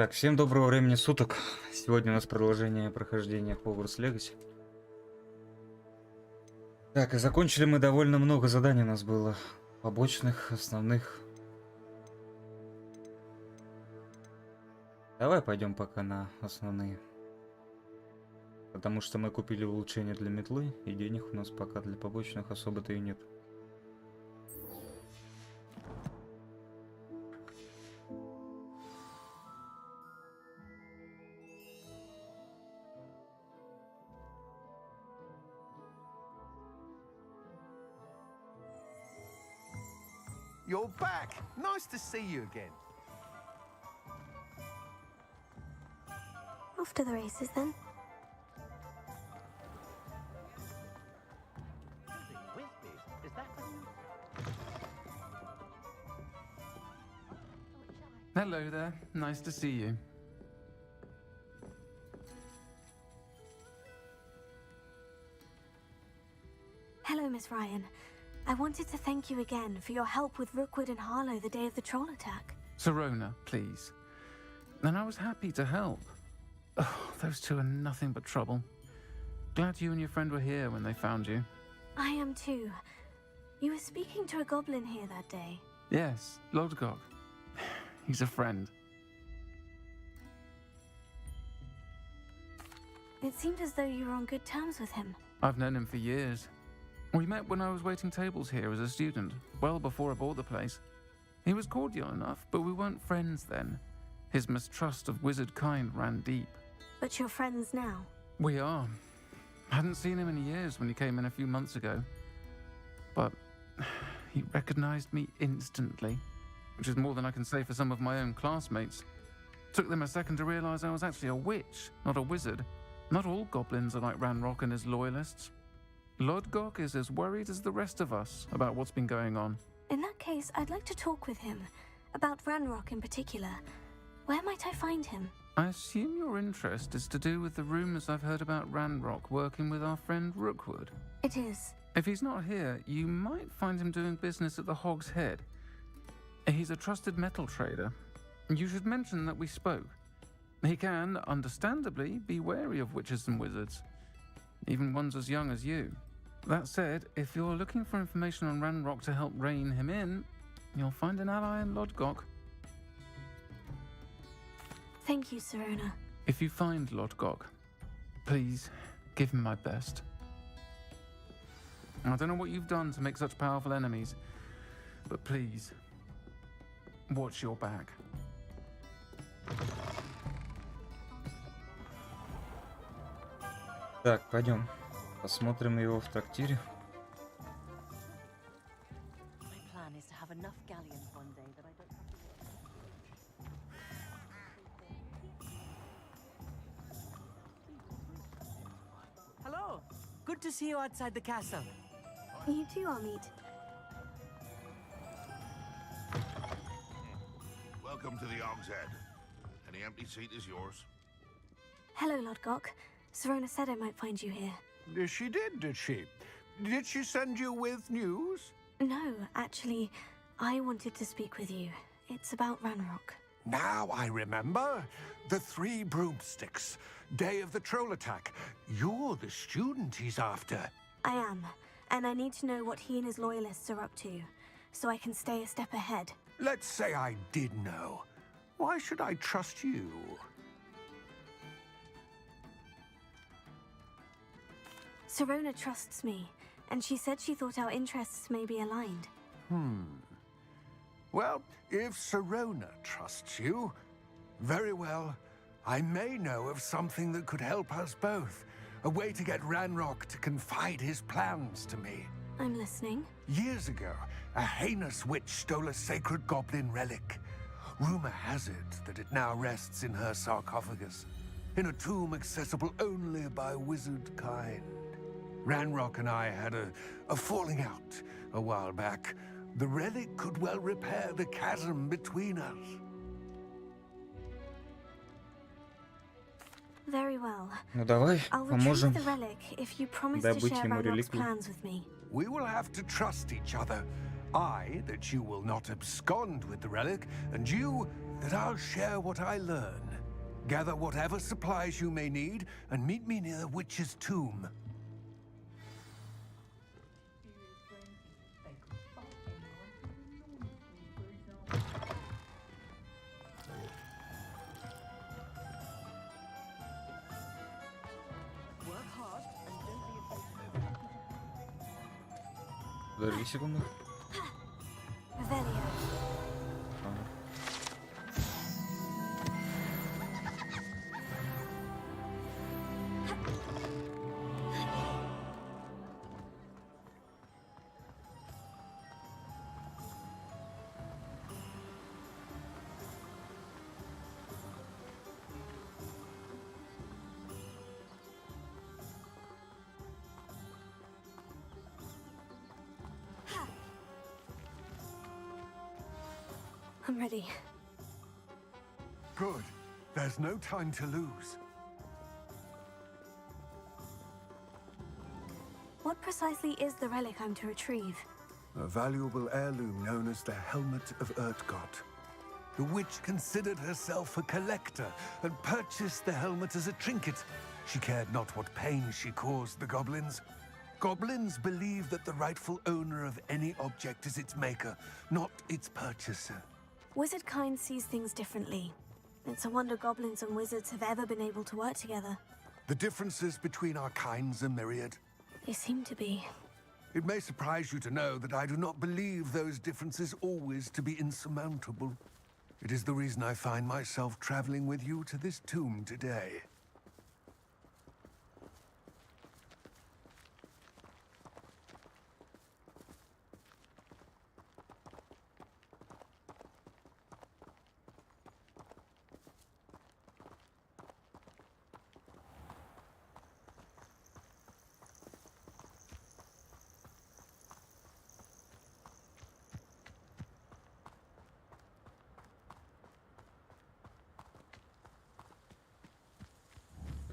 Так, всем доброго времени суток. Сегодня у нас продолжение прохождения Хогвартс Легаси. Так, и закончили мы довольно много заданий у нас было. Побочных, основных. Давай пойдем пока на основные. Потому что мы купили улучшение для метлы, и денег у нас пока для побочных особо-то и нет. You're back. Nice to see you again. Off to the races then. Hello there. Nice to see you. Hello, Miss Ryan. I wanted to thank you again for your help with Rookwood and Harlow the day of the troll attack. Sirona, please. And I was happy to help. Oh, those two are nothing but trouble. Glad you and your friend were here when they found you. I am too. You were speaking to a goblin here that day. Yes, Lodgok. He's a friend. It seemed as though you were on good terms with him. I've known him for years. We met when I was waiting tables here as a student, well before I bought the place. He was cordial enough, but we weren't friends then. His mistrust of wizard kind ran deep. But you're friends now. We are. Hadn't seen him in years when he came in a few months ago. But he recognized me instantly, which is more than I can say for some of my own classmates. Took them a second to realize I was actually a witch, not a wizard. Not all goblins are like Ranrock and his loyalists. Lodgok is as worried as the rest of us about what's been going on. In that case, I'd like to talk with him. About Ranrock in particular. Where might I find him? I assume your interest is to do with the rumors I've heard about Ranrock working with our friend Rookwood. It is. If he's not here, you might find him doing business at the Hog's Head. He's a trusted metal trader. You should mention that we spoke. He can, understandably, be wary of witches and wizards, even ones as young as you. That said, if you're looking for information on Ranrock to help rein him in, you'll find an ally in Lodgok. Thank you, Sirona. If you find Lodgok, please give him my best. I don't know what you've done to make such powerful enemies, but please, watch your back. Так, пойдем. Посмотрим его в трактире. My plan is to have enough galleons one day that I don't have to... Hello. Good to see you outside the castle. You too, Amit. Welcome to the Hog's Head. Any empty seat is yours. Hello, Lodgok. Sirona said I might find you here. She did she? Did she send you with news? No, actually, I wanted to speak with you. It's about Ranrock. Now I remember. The 3 broomsticks. Day of the troll attack. You're the student he's after. I am, and I need to know what he and his loyalists are up to, so I can stay a step ahead. Let's say I did know. Why should I trust you? Sirona trusts me, and she said she thought our interests may be aligned. Well, if Sirona trusts you, very well. I may know of something that could help us both. A way to get Ranrock to confide his plans to me. I'm listening. Years ago, a heinous witch stole a sacred goblin relic. Rumor has it that it now rests in her sarcophagus, in a tomb accessible only by wizard kind. Ranrock and I had a falling out a while back. The relic could well repair the chasm between us. Very well. Ну давай, I'll поможем retrieve the relic if you promise to добыть share ему Ranrock's реликвию. plans with me. We will have to trust each other. I, that you will not abscond with the relic, and you, that I'll share what I learn. Gather whatever supplies you may need and meet me near the witch's tomb. Work hard and don't be afraid to Подожди секунду. Revelio. Ага. I'm ready. Good. There's no time to lose. What precisely is the relic I'm to retrieve? A valuable heirloom known as the Helmet of Urtgott. The witch considered herself a collector and purchased the helmet as a trinket. She cared not what pain she caused the goblins. Goblins believe that the rightful owner of any object is its maker, not its purchaser. Wizard kind sees things differently. It's a wonder goblins and wizards have ever been able to work together. The differences between our kinds are myriad. They seem to be. It may surprise you to know that I do not believe those differences always to be insurmountable. It is the reason I find myself traveling with you to this tomb today.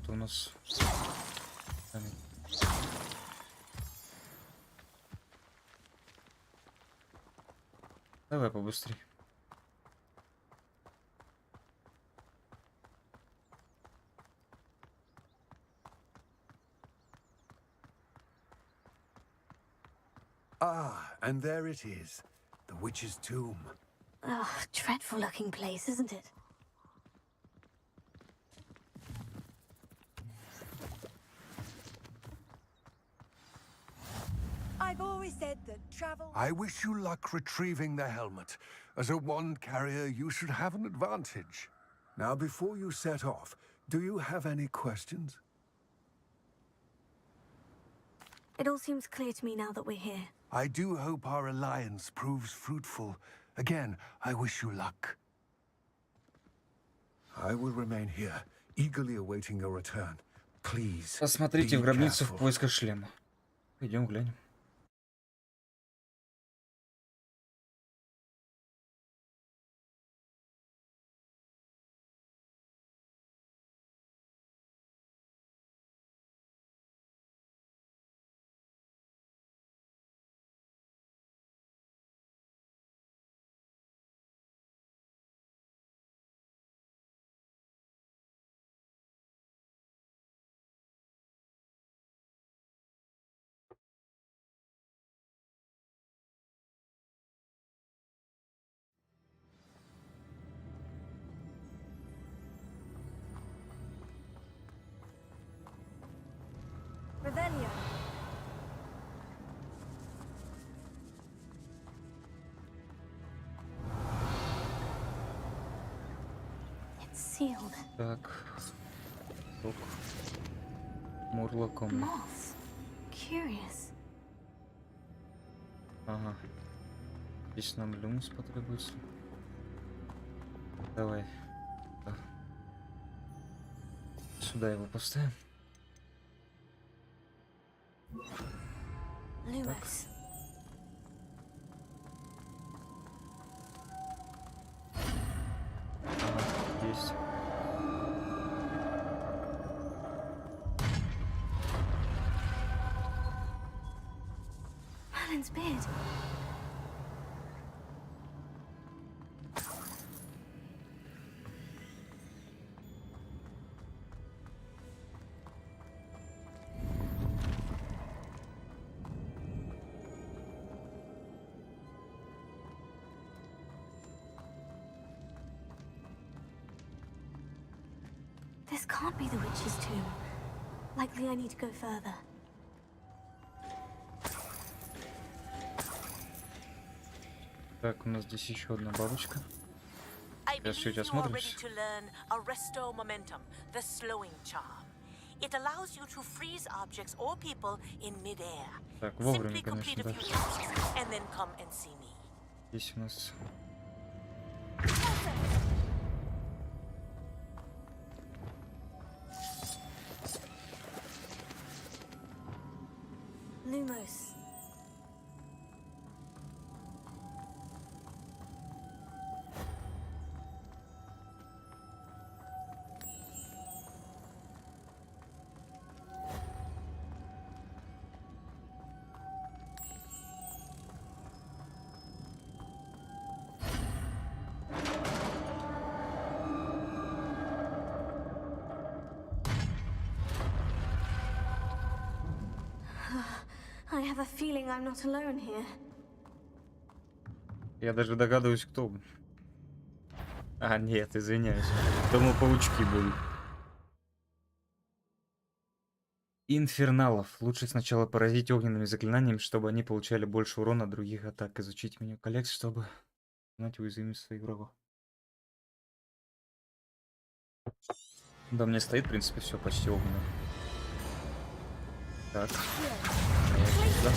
Это у нас... Давай побыстрей. Ah, and there it is. The witch's tomb. Ugh, dreadful looking place, isn't it? I've always said that travel... I wish you luck retrieving the helmet. As a wand carrier, you should have an advantage. Now, before you set off, do you have any questions? It all seems clear to me now that we're here. I do hope our alliance proves fruitful. Again, I wish you luck. I will remain here, eagerly awaiting your return. Please. Посмотрите be в гробницу в careful. поисках шлема. Идем глянем. Revelio. It's sealed. Так. Сок. Мурлоком. Moths. Curious. Ага. Здесь нам люмус потребуется. Давай. Так. Сюда его поставим. Lewis. Ага, есть. Merlin's beard. This can't be the witch's tomb. Likely I need to go further. Так, у нас здесь еще одна бабочка. I Сейчас believe чуть you are ready осмотримся. to learn Arresto Momentum, the slowing charm. It allows you to freeze objects or people in mid-air. Так, вовремя, Simply complete конечно, a да. few tasks and then come and see me. Здесь у нас... Lumos. I have a feeling I'm not alone here. Я даже догадываюсь, кто. А, нет, извиняюсь. Думал, паучки будут. Инферналов. Лучше сначала поразить огненными заклинаниями, чтобы они получали больше урона от других атак. Изучить меню коллекции, чтобы знать уязвимость своих врагов. Да, мне стоит, в принципе, все почти огненно. Так. Да.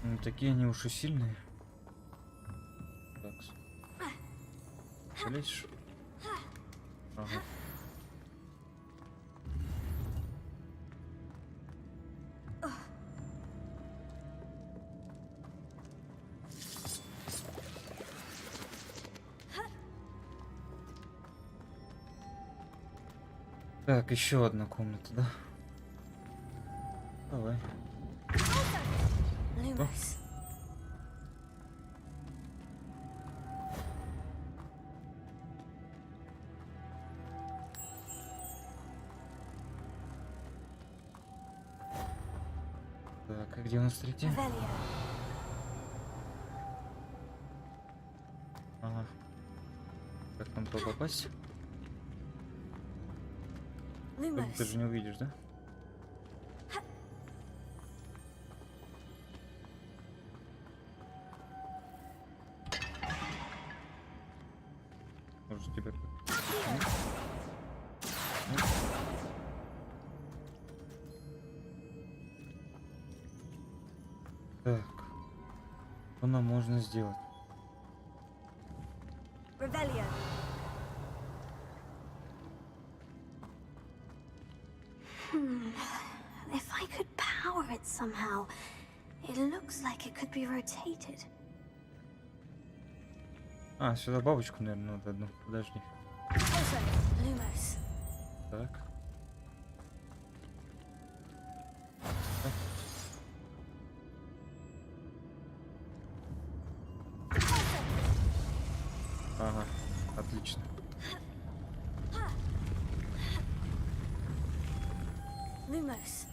Ну, такие они уж и сильные. Так. Залезешь? Ага. Так, еще одна комната, да? Давай. Lumos. Так, а где у нас третья? Revelio. Ага. Как там туда попасть? Ты Lumos. же не увидишь, да? Может тебя... Так. Что нам можно сделать? Revelio. If I could power it somehow, it looks like it could be rotated. А, сюда бабочку, наверное, надо одну. Подожди. Also, Lumos. Так. Ага, отлично. Lumos.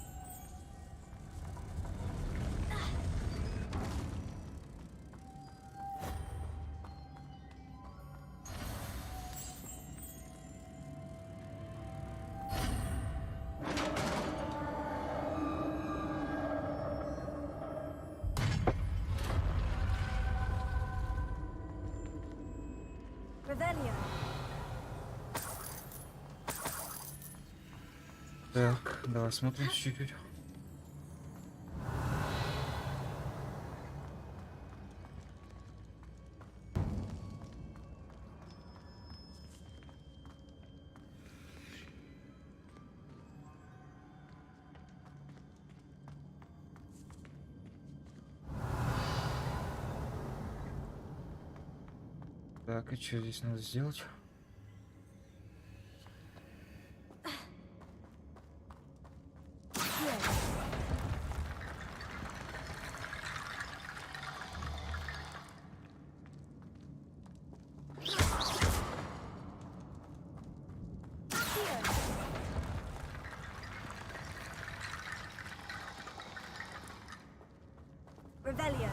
Revelio. Так, давай смотрим чуть-чуть. Так, и что здесь надо сделать? Revelio.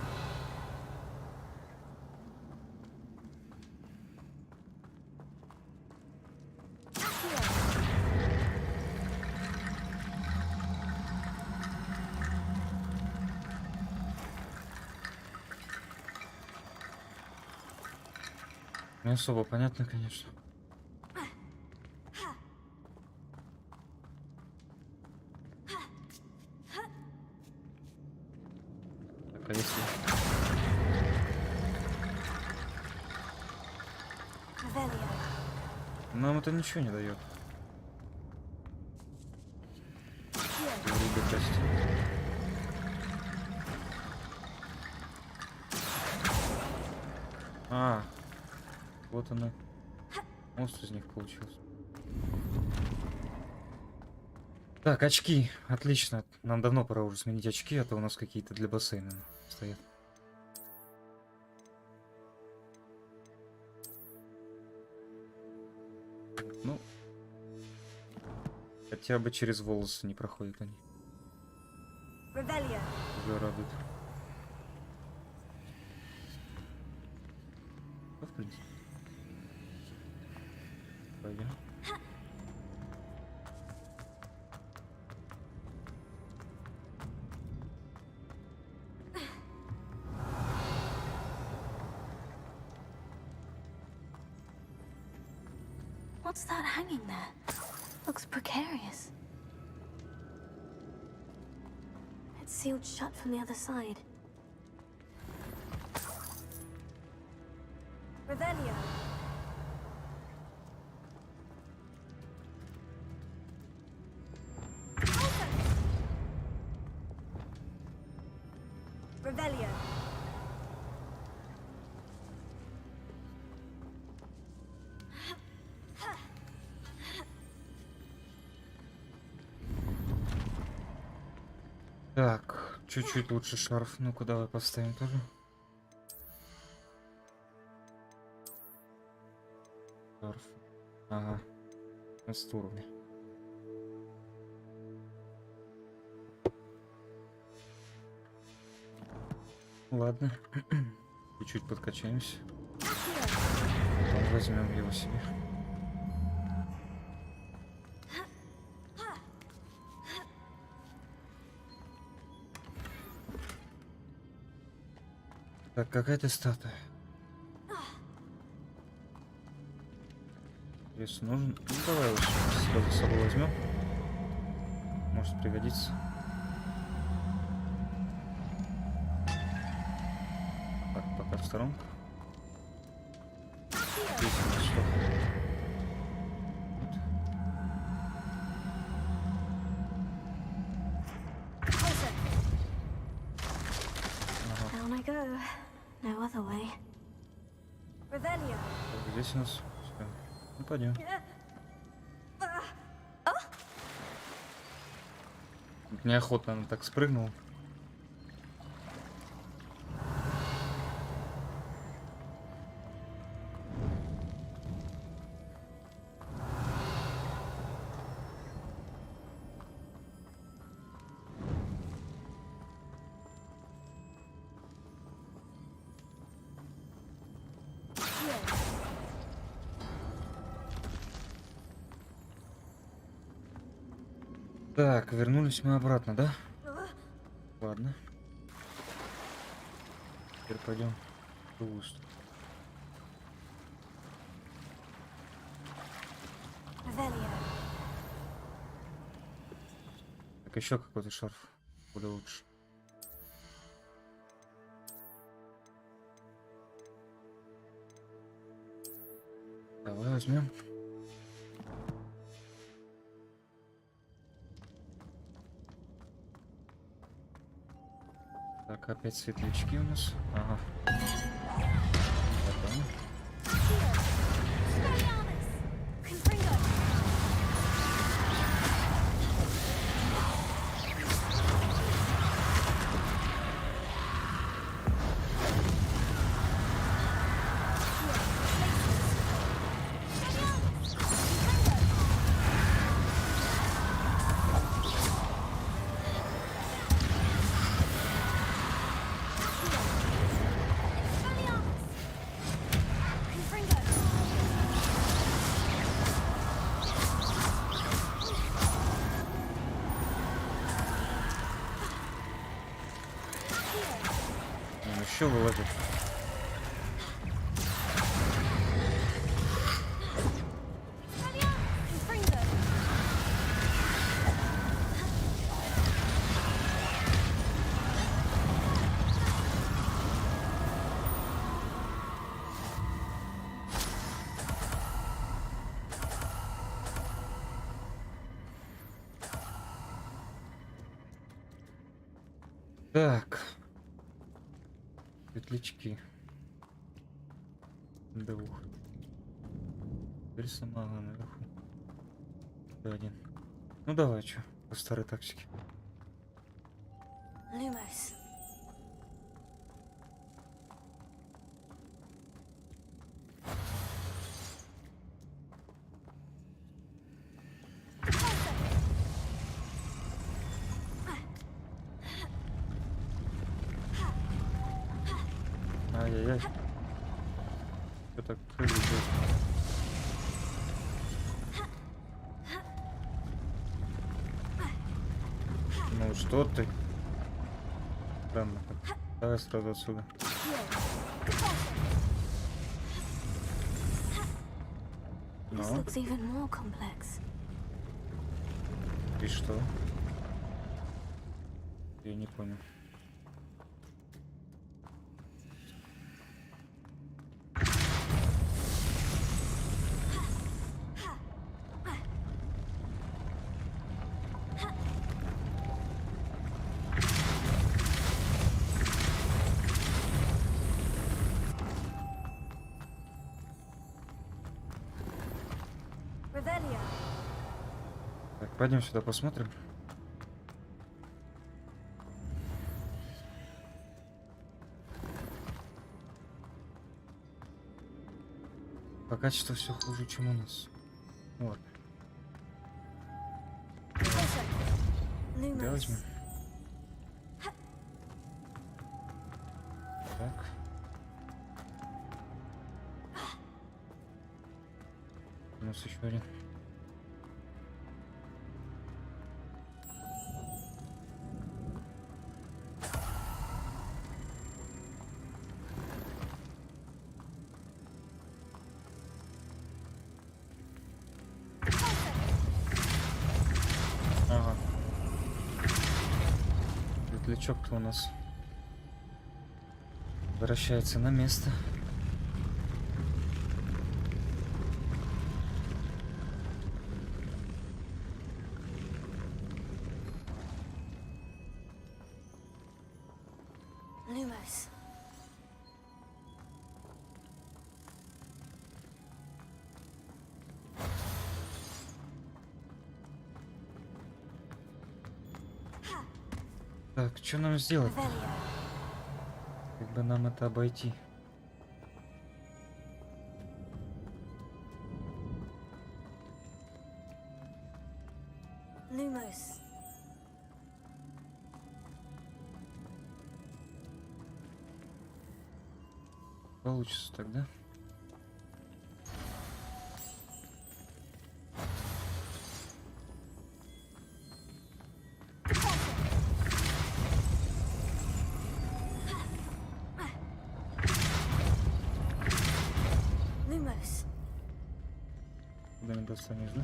Не особо понятно, конечно. Так, а если... Revelio. Нам это ничего не дает. Рыба кости. А, вот она. Мост из них получился. Так, очки. Отлично. Нам давно пора уже сменить очки, а то у нас какие-то для бассейна стоят. Ну, хотя бы через волосы не проходят они. Revelio. Уже радует. Ну, в принципе. Пойдем. What's that hanging there? Looks precarious. It's sealed shut from the other side. Revelio. Revelio. Так, чуть-чуть лучше шарф. Ну-ка, давай поставим тоже. Шарф. Ага. На 100 уровня. Ладно. Чуть-чуть подкачаемся. Потом возьмем его себе. Так, какая-то статуя. Если нужен, ну, давай его сразу с собой возьмем. Может пригодится. Так, пока в сторонку. Здесь у нас что? Вот. Down I go. No other way. Revelio. Так, здесь у нас всё. Ну пойдем. Неохотно она так спрыгнула. Так, вернулись мы обратно, да? Ладно. Теперь пойдем в другую сторону. Revelio. Так, еще какой-то шарф. Куда лучше. Давай возьмем. Так, опять светлячки у нас. Ага. Готово. еще вылазит. Так. Светлячки. Двух. Теперь самого наверху. Еще один. Ну давай, что, по старой тактике. Lumos. Ай-яй-яй. Что так крылья делают? Ну что ты? Странно как. Давай сразу отсюда. This Ну, looks even more complex. и что? Я не понял. Revelio. Так, пойдем сюда посмотрим. По качеству все хуже, чем у нас. Вот. Да, возьмем. Lumos. Так. У нас еще один. Ага. Светлячок-то у нас возвращается на место. Lumos. Так, что нам сделать? Revelio. Как бы нам это обойти? Lumos. Получится тогда. Lumos. Куда не достанешь, да?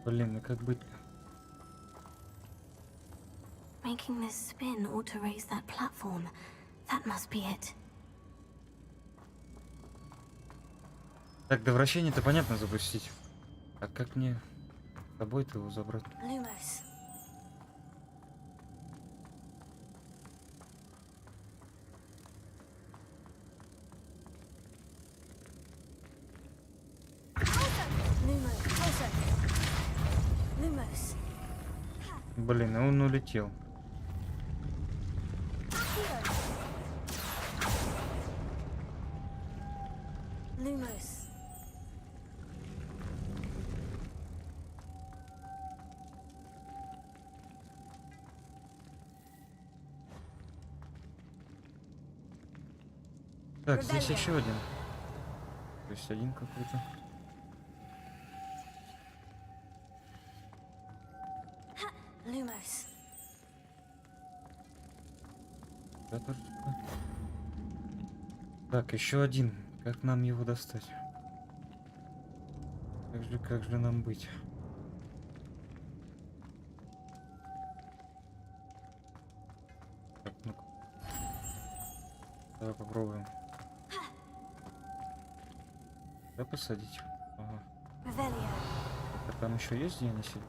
Блин, ну как быть-то? Making this spin ought to raise that platform. That must be it. Так, до вращения-то понятно запустить. А как мне с собой-то его забрать? Lumos. Lumos. Lumos. Блин, он улетел. Lumos. Так, здесь еще один. То есть один какой-то. Lumos. Да, тоже такой. Так, еще один. Как нам его достать? Как же нам быть? Так, ну-ка. Давай попробуем. Да, посадить. Ага. Revelio. А там еще есть где они сидят?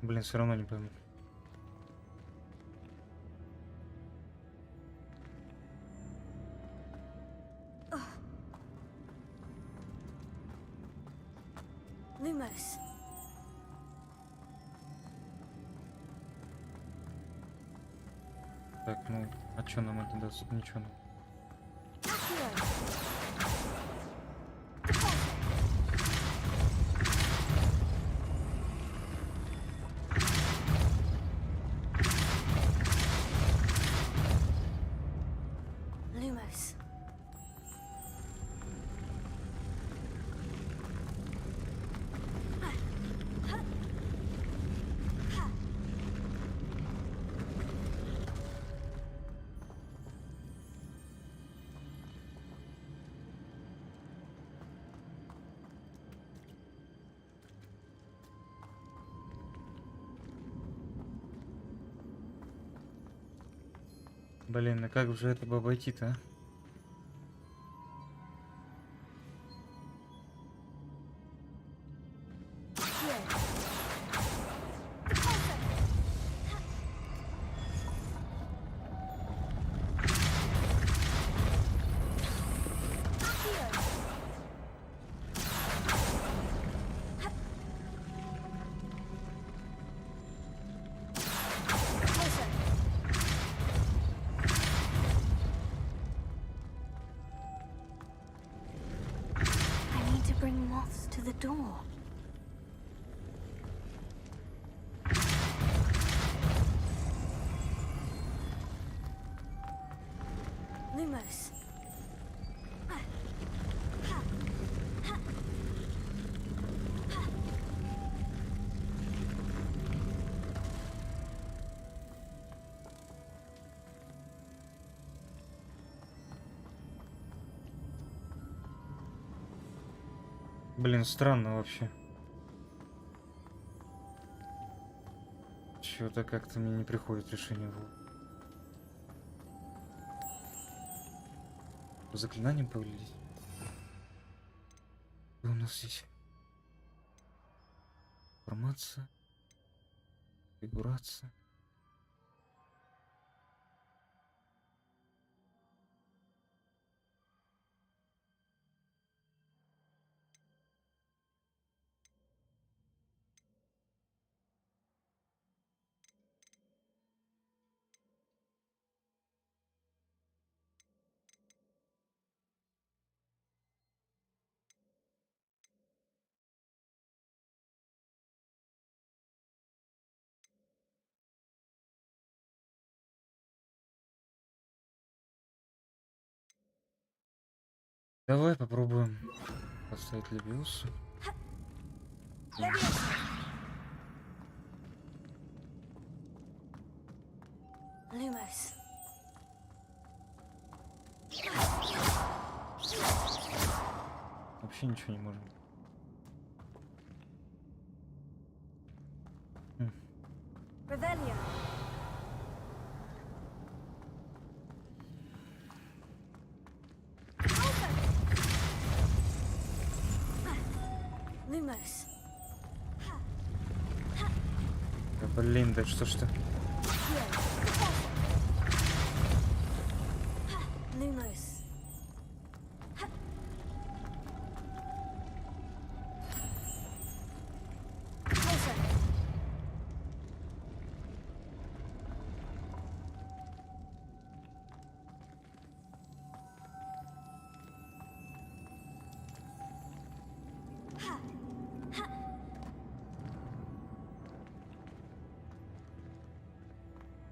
Блин, все равно не пойму. Lumos. Так, ну, а что нам это даст? Ничего нам. Lumos. Блин, ну как же это бы обойти-то, а? I need to bring moths to the door. Lumos. Блин, странно вообще. Чего-то как-то мне не приходит решение в голову. По заклинаниям поглядеть. Что у нас здесь? Информация. Фигурация. Давай попробуем поставить Левиусу. Lumos. Вообще ничего не можем. Revelio. Lumos. Да блин, да что ж ты? Lumos.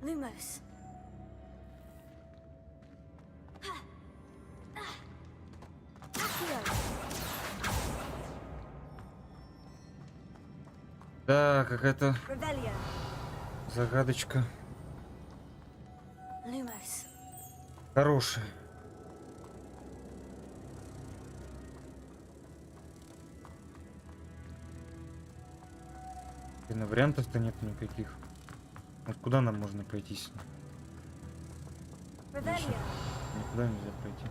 Lumos. Accio. Да, какая-то Revelio. загадочка Lumos. хорошая. Блин, вариантов-то нет никаких. Вот куда нам можно пойти с ним? Revelio. Никуда нельзя пойти.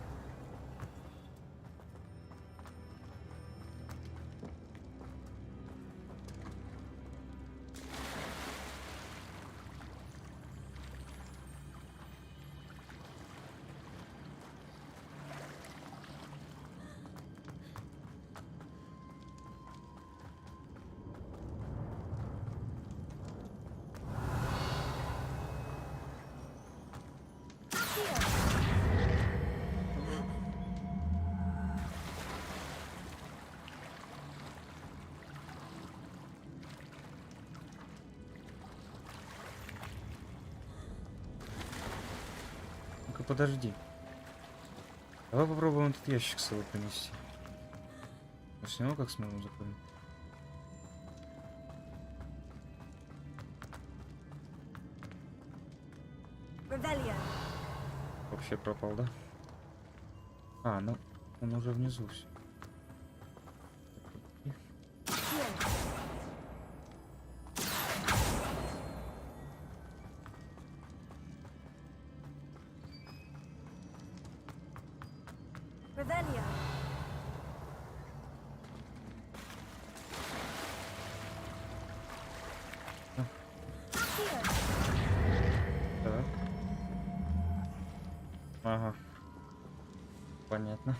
Ну-ка, подожди. Давай попробуем этот ящик с собой принести. Я с него как смогу запомнить? Revelio. Вообще пропал, да? А, ну он уже внизу все. Accio. Revelio. Accio. Так. Ага. Понятно.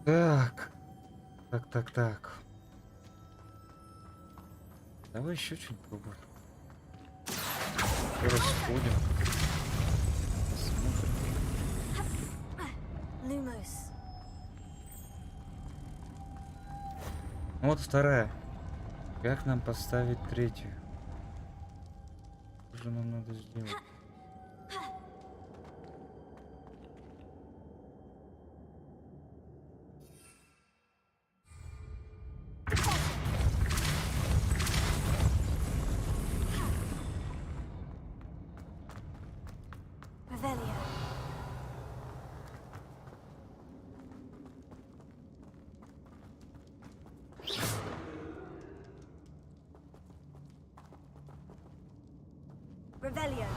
Так. Так. Давай еще что-нибудь пробуем. Расходим. Посмотрим. Lumos. Вот вторая. Как нам поставить третью? Что же нам надо сделать? Revelio. Revelio.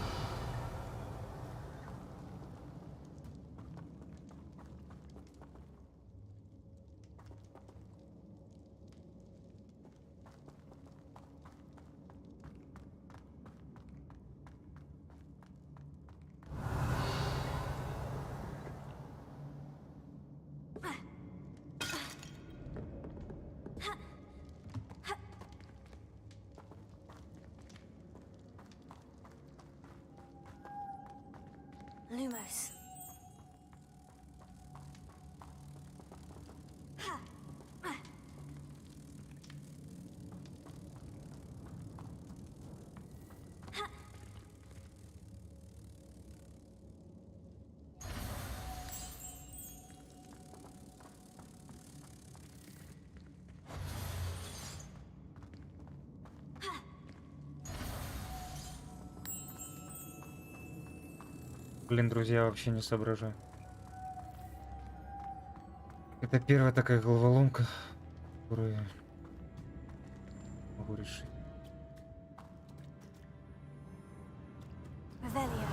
Lumos. Блин, друзья, вообще не соображаю. Это первая такая головоломка, которую я могу решить. Revelio.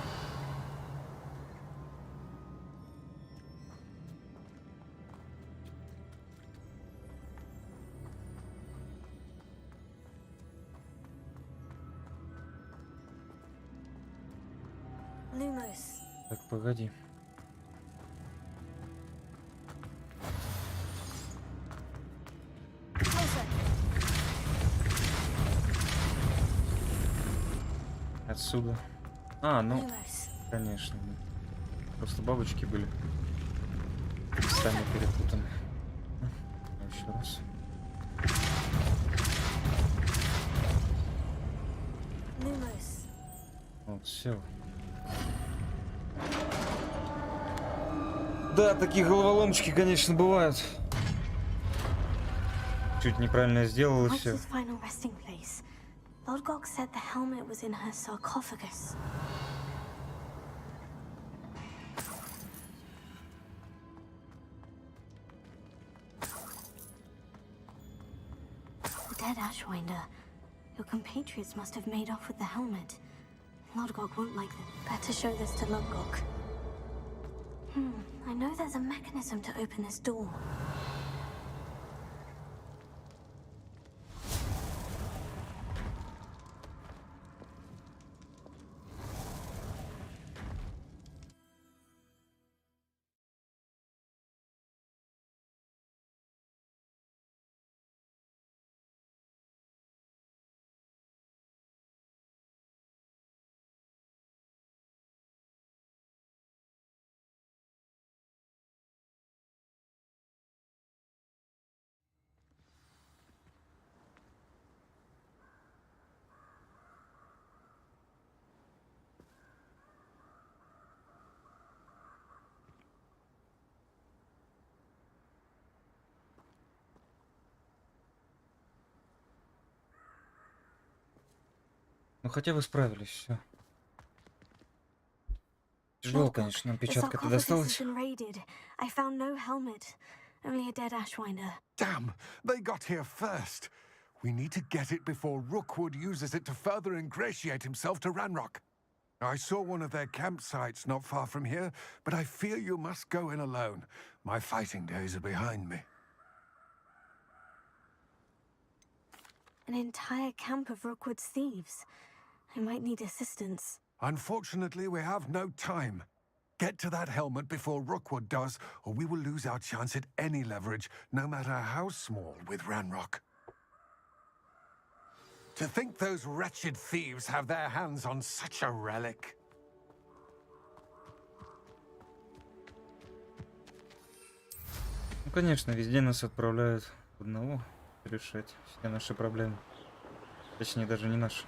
Lumos. Так, погоди. Closer. Отсюда. А, ну, Lumos. конечно. Просто бабочки были местами перепутаны. Еще раз. Вот, все. Да, такие головоломочки, конечно, бывают. Чуть неправильно сделал и What's все. his final resting place? Lord Gog said the helmet was in her sarcophagus. The dead Ashwinder. Your compatriots must have made off with the helmet. Lord Gog won't like that. Better show this to Lord Gog. I know there's a mechanism to open this door. Ну хотя вы справились, все. Тяжело, Lord Gog, конечно, нам the печатка-то sarcophagus has досталась. been raided. I found no helmet, only a dead Ashwinder. Damn, they got here first. We need to get it before Rookwood uses it to further ingratiate himself to Ranrock. I saw one of their campsites not far from here, but I fear you must go in alone. My fighting days are behind me. An entire camp of Rookwood's thieves. I might need assistance. Unfortunately, we have no time. Get to that helmet before Rookwood does, or we will lose our chance at any leverage, no matter how small, with Ranrock. To think those wretched thieves have their hands on such a relic. Ну конечно, везде нас отправляют одного решать все наши проблемы. Точнее, даже не наши.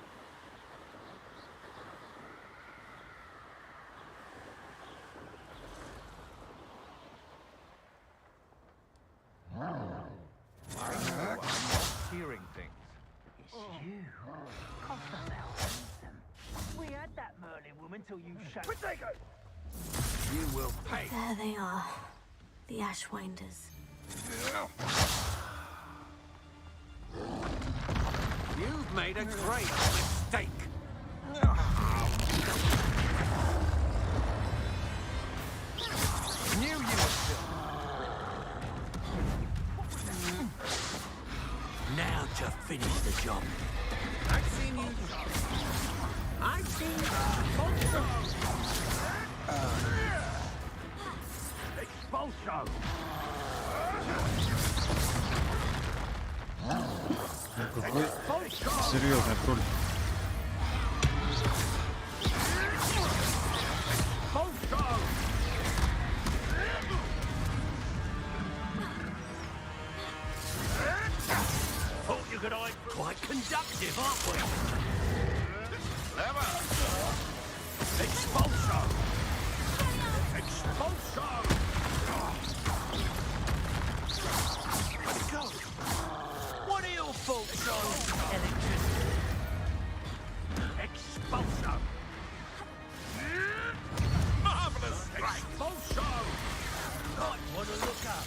Hearing things. It's you. We had that Merlin woman till you shut. You will pay. There they are, the Ashwinders. You've made a great mistake. Knew you were still. Now to finish the job. I've seen you. I've seen you. Expulso! Какой серьезный тролль. Quite conductive, aren't we? Expulso! Expulso! Let's go. What are your faults on electricity? Expulso! Marvelous strike! Expulso! Might want to look up.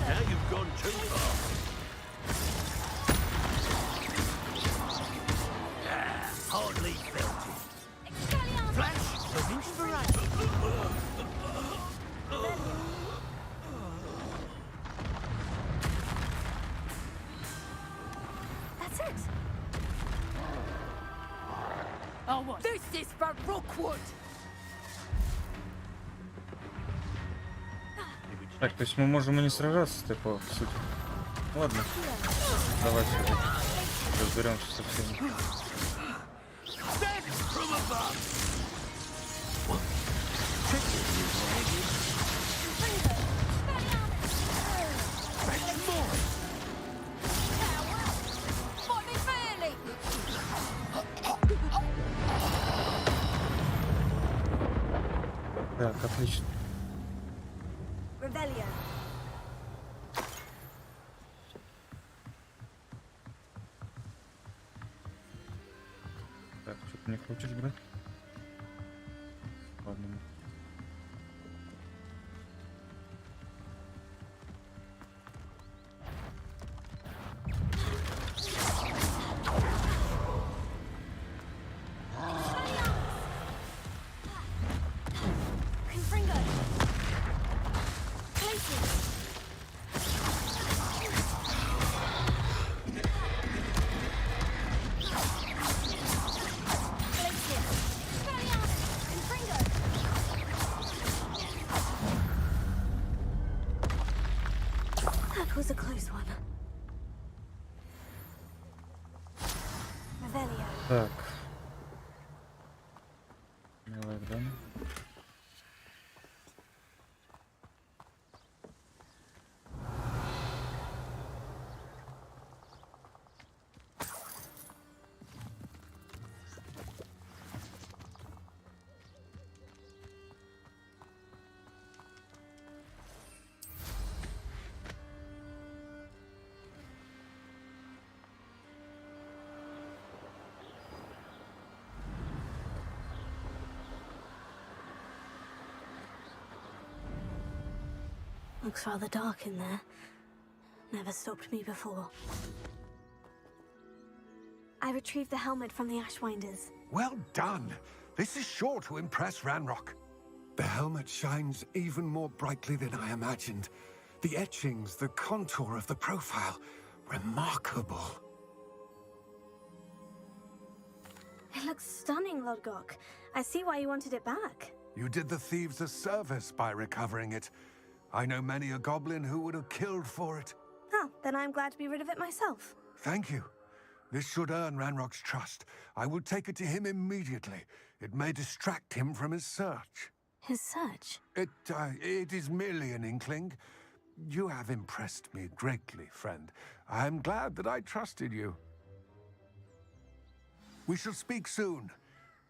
Now you've gone too far. Hardly felt it. Flash of inspiration. That's it. Oh, what? This is for Rookwood! Так, то есть мы можем и не сражаться, по сути. Ладно. Давайте разберемся со всеми. Так, отлично. Revelio. Так, что ты не хочешь брать? Ладно. Confringo. Places. That was a close one. Revelio. Так. Давай, да? Looks rather dark in there. Never stopped me before. I retrieved the helmet from the Ashwinders. Well done. This is sure to impress Ranrock. The helmet shines even more brightly than I imagined. The etchings, the contour of the profile, remarkable. It looks stunning, Lodgok. I see why you wanted it back. You did the thieves a service by recovering it. I know many a goblin who would have killed for it. Oh, then I'm glad to be rid of it myself. Thank you. This should earn Ranrock's trust. I will take it to him immediately. It may distract him from his search. His search? It is merely an inkling. You have impressed me greatly, friend. I am glad that I trusted you. We shall speak soon.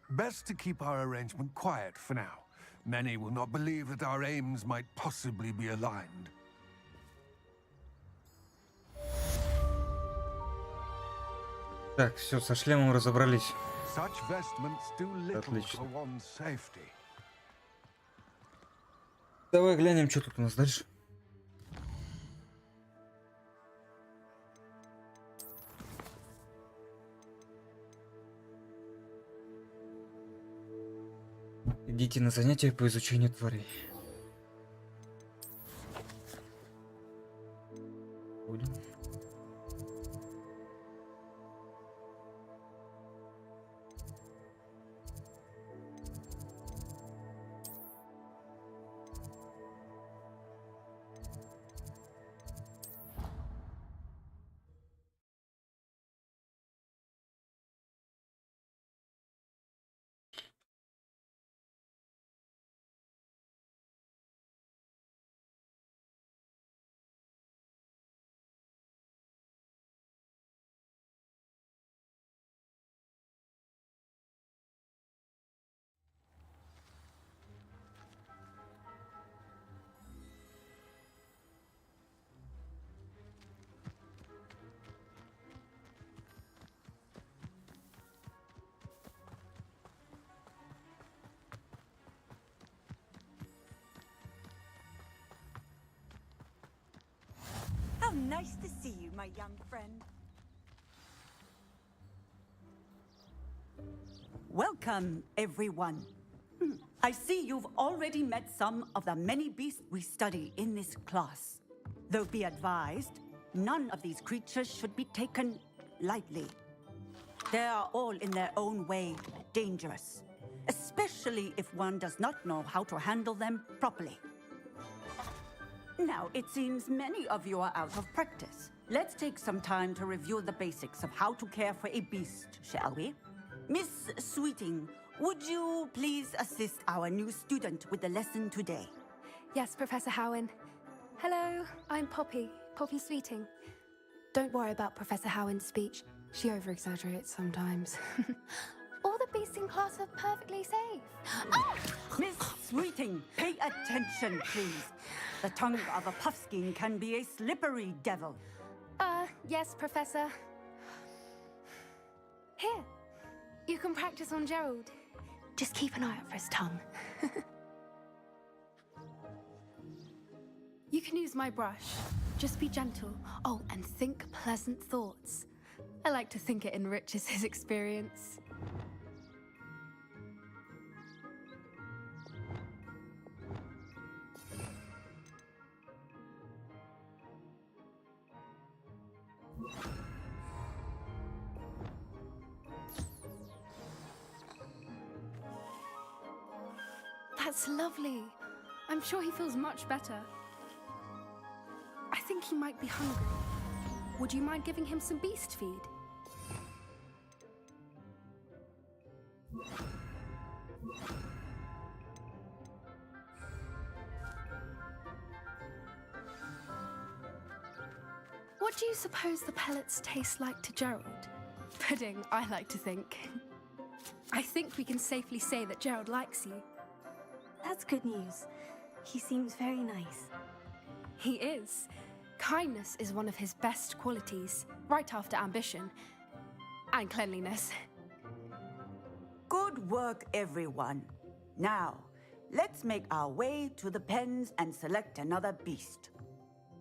Best to keep our arrangement quiet for now. Many will not believe that our aims might possibly be aligned. Так, все, со шлемом разобрались. Such vestments do little Отлично. for one's safety. Давай глянем, что тут у нас дальше. Идите на занятия по изучению тварей. Будем. How nice to see you, my young friend. Welcome, everyone. I see you've already met some of the many beasts we study in this class. Though be advised, none of these creatures should be taken lightly. They are all in their own way dangerous, especially if one does not know how to handle them properly. Now, it seems many of you are out of practice. Let's take some time to review the basics of how to care for a beast, shall we? Miss Sweeting, would you please assist our new student with the lesson today? Yes, Professor Howen. Hello, I'm Poppy Sweeting. Don't worry about Professor Howen's speech. She over-exaggerates sometimes. All the beasts in class are perfectly safe. Oh! Miss Sweeting, pay attention, please. The tongue of a puffskein can be a slippery devil. Yes, Professor. Here, you can practice on Gerald. Just keep an eye out for his tongue. You can use my brush. Just be gentle. Oh, and think pleasant thoughts. I like to think it enriches his experience. That's lovely. I'm sure he feels much better. I think he might be hungry. Would you mind giving him some beast feed? What do you suppose the pellets taste like to Gerald? Pudding, I like to think. I think we can safely say that Gerald likes you. That's good news. He seems very nice. He is. Kindness is one of his best qualities, right after ambition and cleanliness. Good work, everyone. Now, let's make our way to the pens and select another beast.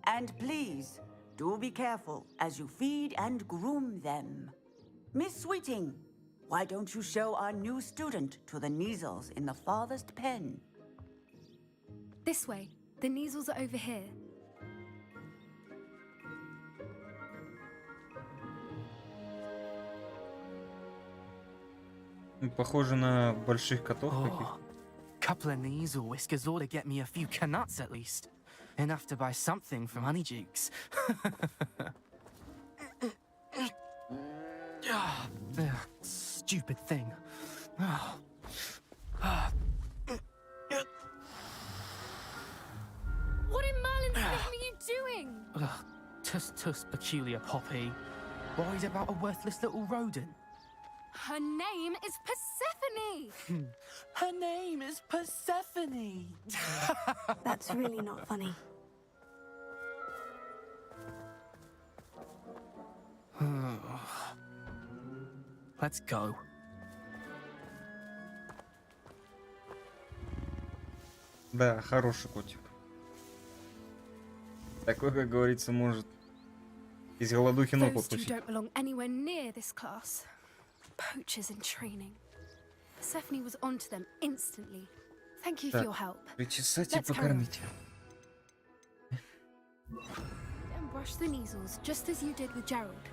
And please, do be careful as you feed and groom them. Miss Sweeting, why don't you show our new student to the Neasels in the farthest pen? This way. The Neasels are over here. Похоже на больших котов каких-то. Couple of Neasel whiskers ought to get me a few canuts at least. Enough to buy something from Honeydukes. Stupid thing. What in Merlin's name are you doing? Tuss, peculiar Poppy. Worried about a worthless little rodent? Her name is Persephone! Her name is Persephone! That's really not funny. Let's go. Да, хороший котик. Такой, как говорится, может из голодухи ногу Those two откусить. don't belong anywhere near this class. Poachers in training. Persephone was onto them instantly. Thank you for your help. Причесать и Let's carry on. покормить. And brush the Neasels, just as you did with Gerald.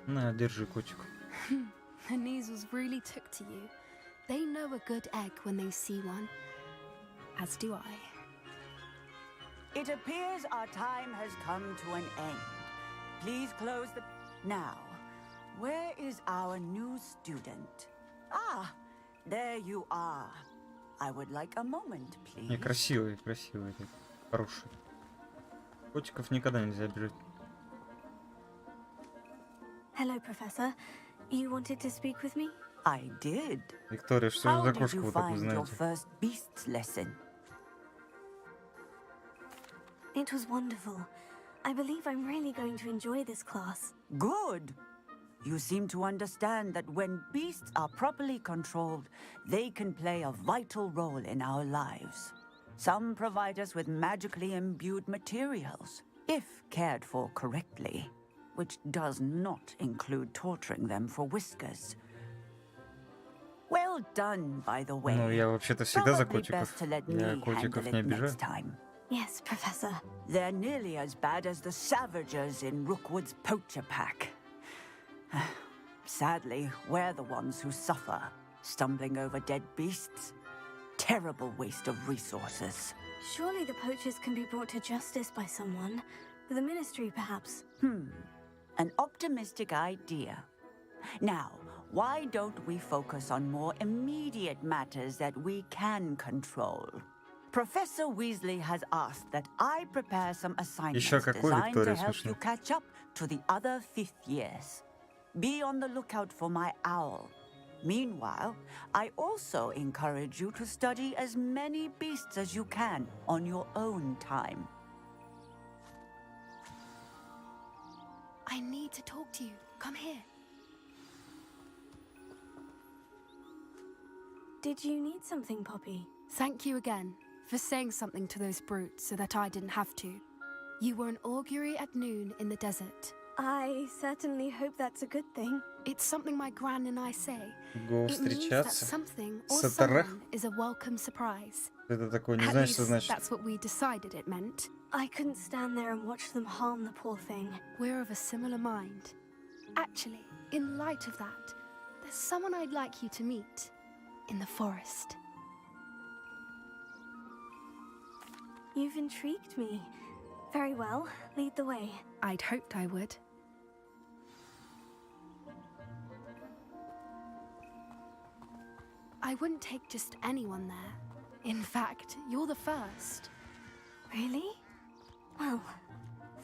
На, держи, котик. The Neasels really took to you. They know a good egg when they see one. As do I. It appears our time has come to an end. Please close the... Now, where is our new student? Ah, there you are. I would like a moment, please. Не, красивый, красивый. Хороший. Котиков никогда нельзя обижать. Hello, Professor. You wanted to speak with me? I did. Виктория, что How за did кошка you вы так вы find your знаете? first beasts lesson? It was wonderful. I believe I'm really going to enjoy this class. Good. You seem to understand that when beasts are properly controlled, they can play a vital role in our lives. Some provide us with magically imbued materials, if cared for correctly, which does not include torturing them for whiskers. Well done, by the way. Ну, я вообще-то всегда за Probably котиков. best to let Я me котиков handle не it обижаю. next time. Yes, Professor. They're nearly as bad as the Savagers in Rookwood's poacher pack. Sadly, we're the ones who suffer, stumbling over dead beasts. Terrible waste of resources. Surely the poachers can be brought to justice by someone. The Ministry, perhaps. An optimistic idea. Now, why don't we focus on more immediate matters that we can control? Professor Weasley has asked that I prepare some assignments Еще какой, designed to Виктория, help смешно. you catch up to the other fifth years. Be on the lookout for my owl. Meanwhile, I also encourage you to study as many beasts as you can on your own time. I need to talk to you. Come here. Did you need something, Poppy? Thank you again for saying something to those brutes so that I didn't have to. You were an augury at noon in the desert. I certainly hope that's a good thing. It's something my gran and I say. Go It means that встречаться. something or С Который. someone is a welcome surprise. Это такое не At знаешь, что least значит. that's what we decided it meant. I couldn't stand there and watch them harm the poor thing. We're of a similar mind. Actually, in light of that, there's someone I'd like you to meet in the forest. You've intrigued me. Very well, lead the way. I'd hoped I would. I wouldn't take just anyone there. In fact, you're the first. Really? Well,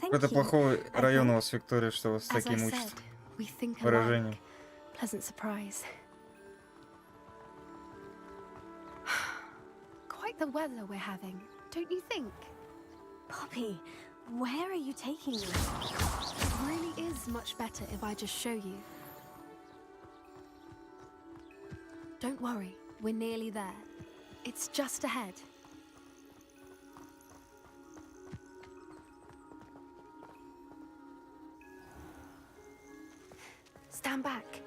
thank Это you. плохого района у вас, Виктория, что вас As I таким said, учат. we think Выражение. alike. Pleasant surprise. Quite the weather we're having, don't you think? Poppy, where are you taking me? It really is much better if I just show you. Don't worry, we're nearly there. It's just ahead. Stand back.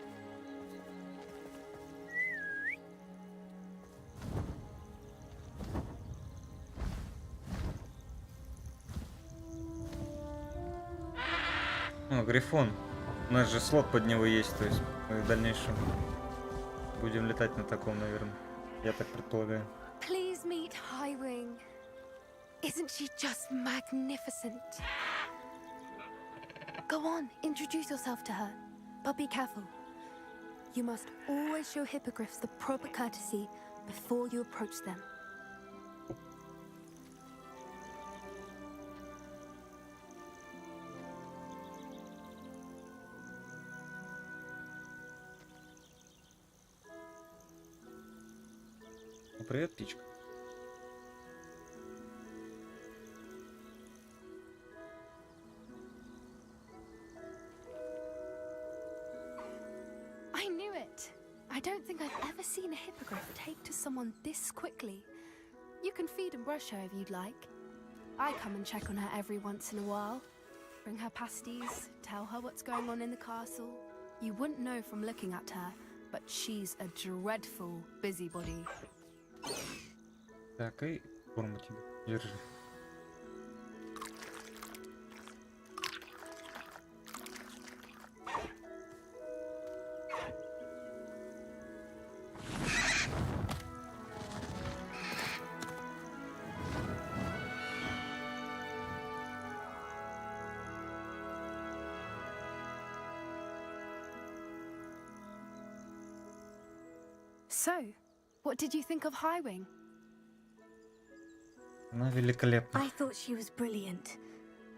О, Грифон. У нас же слот под него есть, то есть мы в дальнейшем будем летать на таком, наверное. Я так предполагаю. Please meet Highwing. Isn't she just magnificent? Go on, introduce yourself to her. But be careful. You must always show hippogriffs the proper courtesy before you approach them. Ну, привет, птичка. I knew it. I don't think I've ever seen a hippogriff take to someone this quickly. You can feed and brush her if you'd like. I come and check on her every once in a while. Bring her pasties, tell her what's going on in the castle. You wouldn't know from looking at her, but she's a dreadful busybody. Так, и форму тебе. Держи. So, what did you think of Highwing? Она великолепна. I thought she was brilliant.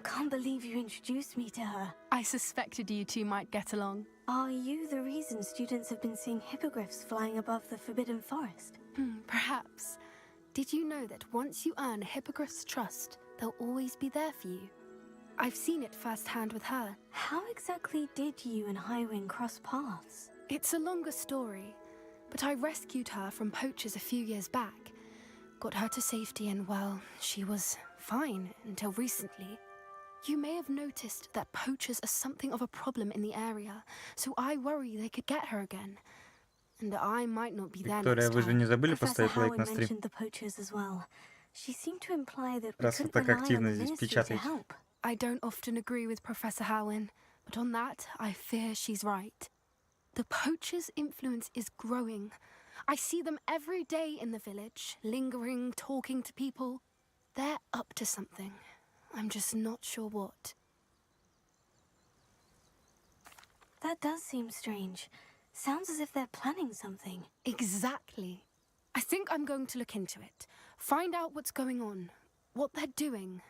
Can't believe you introduced me to her. I suspected you two might get along. Are you the reason students have been seeing hippogriffs flying above the Forbidden Forest? Perhaps. Did you know that once you earn a hippogriff's trust, they'll always be there for you? I've seen it firsthand with her. How exactly did you and Highwing cross paths? It's a longer story, but I rescued her from poachers a few years back. Got her to safety and, well, she was fine until recently. You may have noticed that poachers are something of a problem in the area, so I worry they could get her again. And I might not be there Виктория, next вы же не time. забыли Professor поставить лайк Howard на стрим? mentioned the poachers as well. She seemed to imply that we Раз вы couldn't так rely on активно the здесь ministry to печатаете. help. I don't often agree with Professor Howin, but on that, I fear she's right. The poachers' influence is growing. I see them every day in the village, lingering, talking to people. They're up to something. I'm just not sure what. That does seem strange. Sounds as if they're planning something. Exactly. I think I'm going to look into it. Find out what's going on, what they're doing.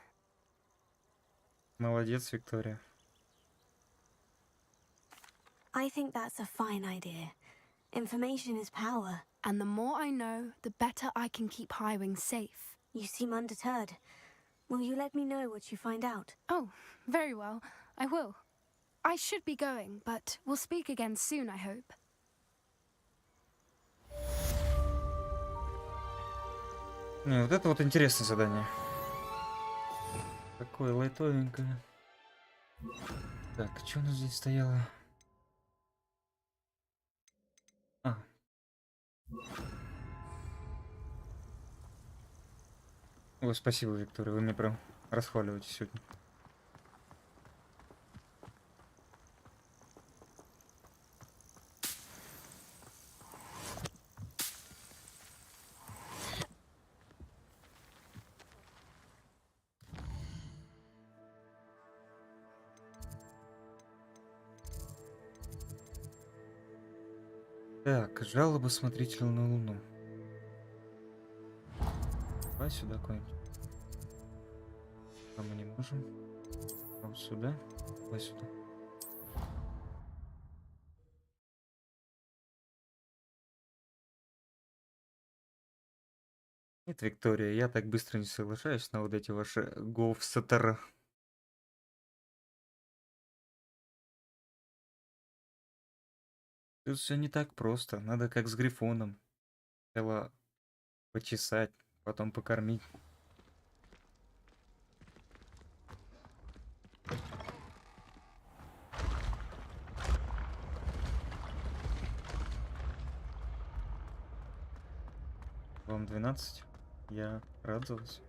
Молодец, Виктория. I think that's a fine idea. Information is power. And the more I know, the better I can keep Highwing safe. You seem undeterred. Will you let me know what you find out? Oh, very well. I will. I should be going, but we'll speak again soon, I hope. Не, вот это вот интересное задание. Такое лайтовенькое. Так, что у нас здесь стояло? А. Ой, спасибо, Виктория, вы мне прям расхваливаете сегодня. Так, жалоба смотрителя на Луну. Давай сюда куда-нибудь. А мы не можем. А вот сюда. Давай сюда. Нет, Виктория, я так быстро не соглашаюсь на вот эти ваши говсатора. Тут все не так просто. Надо как с Грифоном. Сначала почесать, потом покормить. Вам 12. Я рад за вас.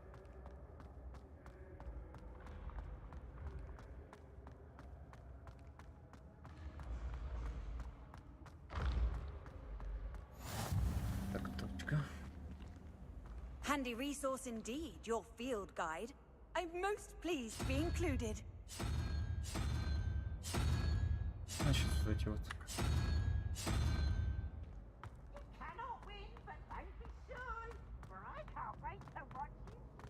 Так, точка. Handy resource indeed, your field guide. I'm most pleased to be included. Значит, вот эти вот.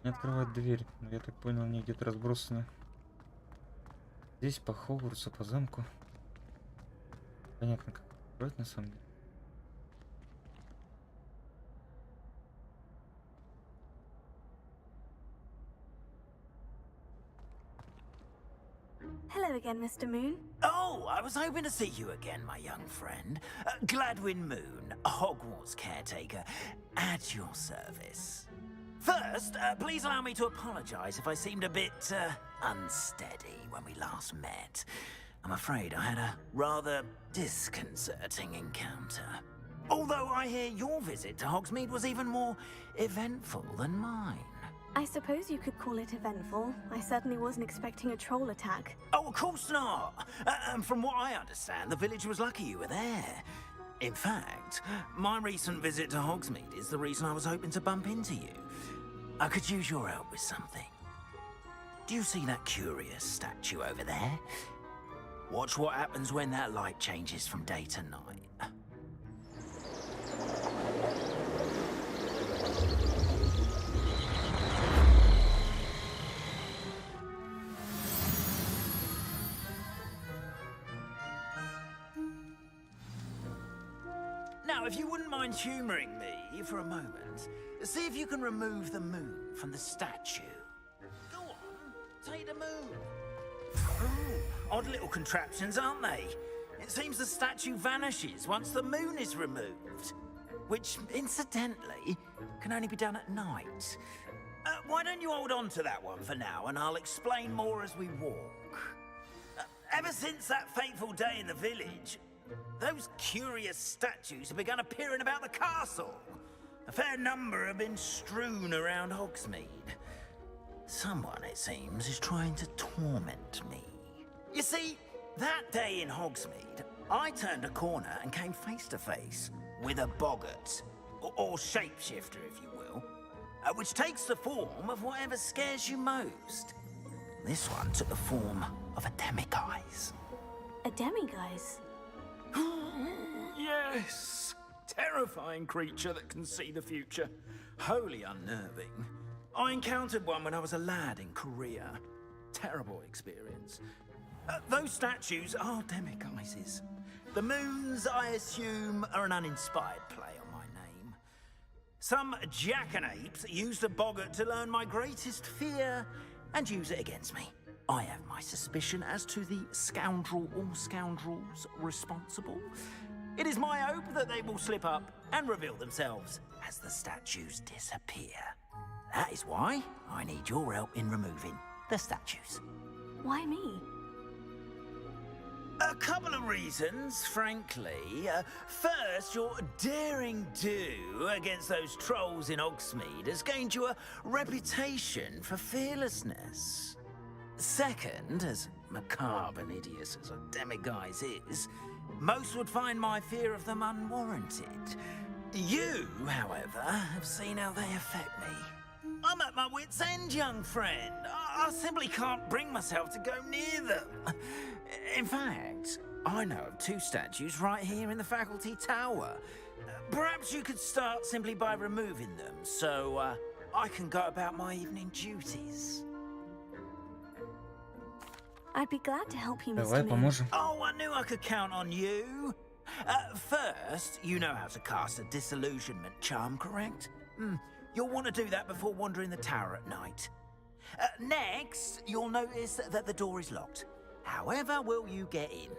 Не открывает дверь, но я так понял, они где-то разбросаны. Здесь по Хогвартсу, по замку. Понятно, как открывать на самом деле. Hello again, Mr. Moon. Oh, I was hoping to see you again, my young friend. Gladwin Moon, Hogwarts caretaker, at your service. First, please allow me to apologize if I seemed a bit unsteady when we last met. I'm afraid I had a rather disconcerting encounter. Although I hear your visit to Hogsmeade was even more eventful than mine. I suppose you could call it eventful. I certainly wasn't expecting a troll attack. Oh, of course not. And from what I understand, the village was lucky you were there. In fact, my recent visit to Hogsmeade is the reason I was hoping to bump into you. I could use your help with something. Do you see that curious statue over there? Watch what happens when that light changes from day to night. Now, if you wouldn't mind humouring me for a moment, see if you can remove the moon from the statue. Go on, take the moon. Ooh, odd little contraptions, aren't they? It seems the statue vanishes once the moon is removed. Which, incidentally, can only be done at night. Why don't you hold on to that one for now, and I'll explain more as we walk. Ever since that fateful day in the village, those curious statues have begun appearing about the castle. A fair number have been strewn around Hogsmeade. Someone, it seems, is trying to torment me. You see, that day in Hogsmeade, I turned a corner and came face to face with a boggart, or shapeshifter, if you will, which takes the form of whatever scares you most. This one took the form of a demiguise. A demiguise? Yes! Terrifying creature that can see the future. Wholly unnerving. I encountered one when I was a lad in Korea. Terrible experience. Those statues are demiguises. The moons, I assume, are an uninspired play on my name. Some jackanapes used a boggart to learn my greatest fear and use it against me. I have my suspicion as to the scoundrel or scoundrels responsible. It is my hope that they will slip up and reveal themselves as the statues disappear. That is why I need your help in removing the statues. Why me? A couple of reasons, frankly. First, your daring do against those trolls in Hogsmeade has gained you a reputation for fearlessness. Second, as macabre and hideous as a demiguise is, most would find my fear of them unwarranted. You, however, have seen how they affect me. I'm at my wit's end, young friend. I simply can't bring myself to go near them. In fact, I know of 2 statues right here in the faculty tower. Perhaps you could start simply by removing them, so I can go about my evening duties. I'd be glad to help you, Давай Mr. Moon. поможем. Oh, I knew I could count on you. First, you know how to cast a disillusionment charm, correct? You'll want to do that before wandering the tower at night. Next, you'll notice that the door is locked. However will you get in?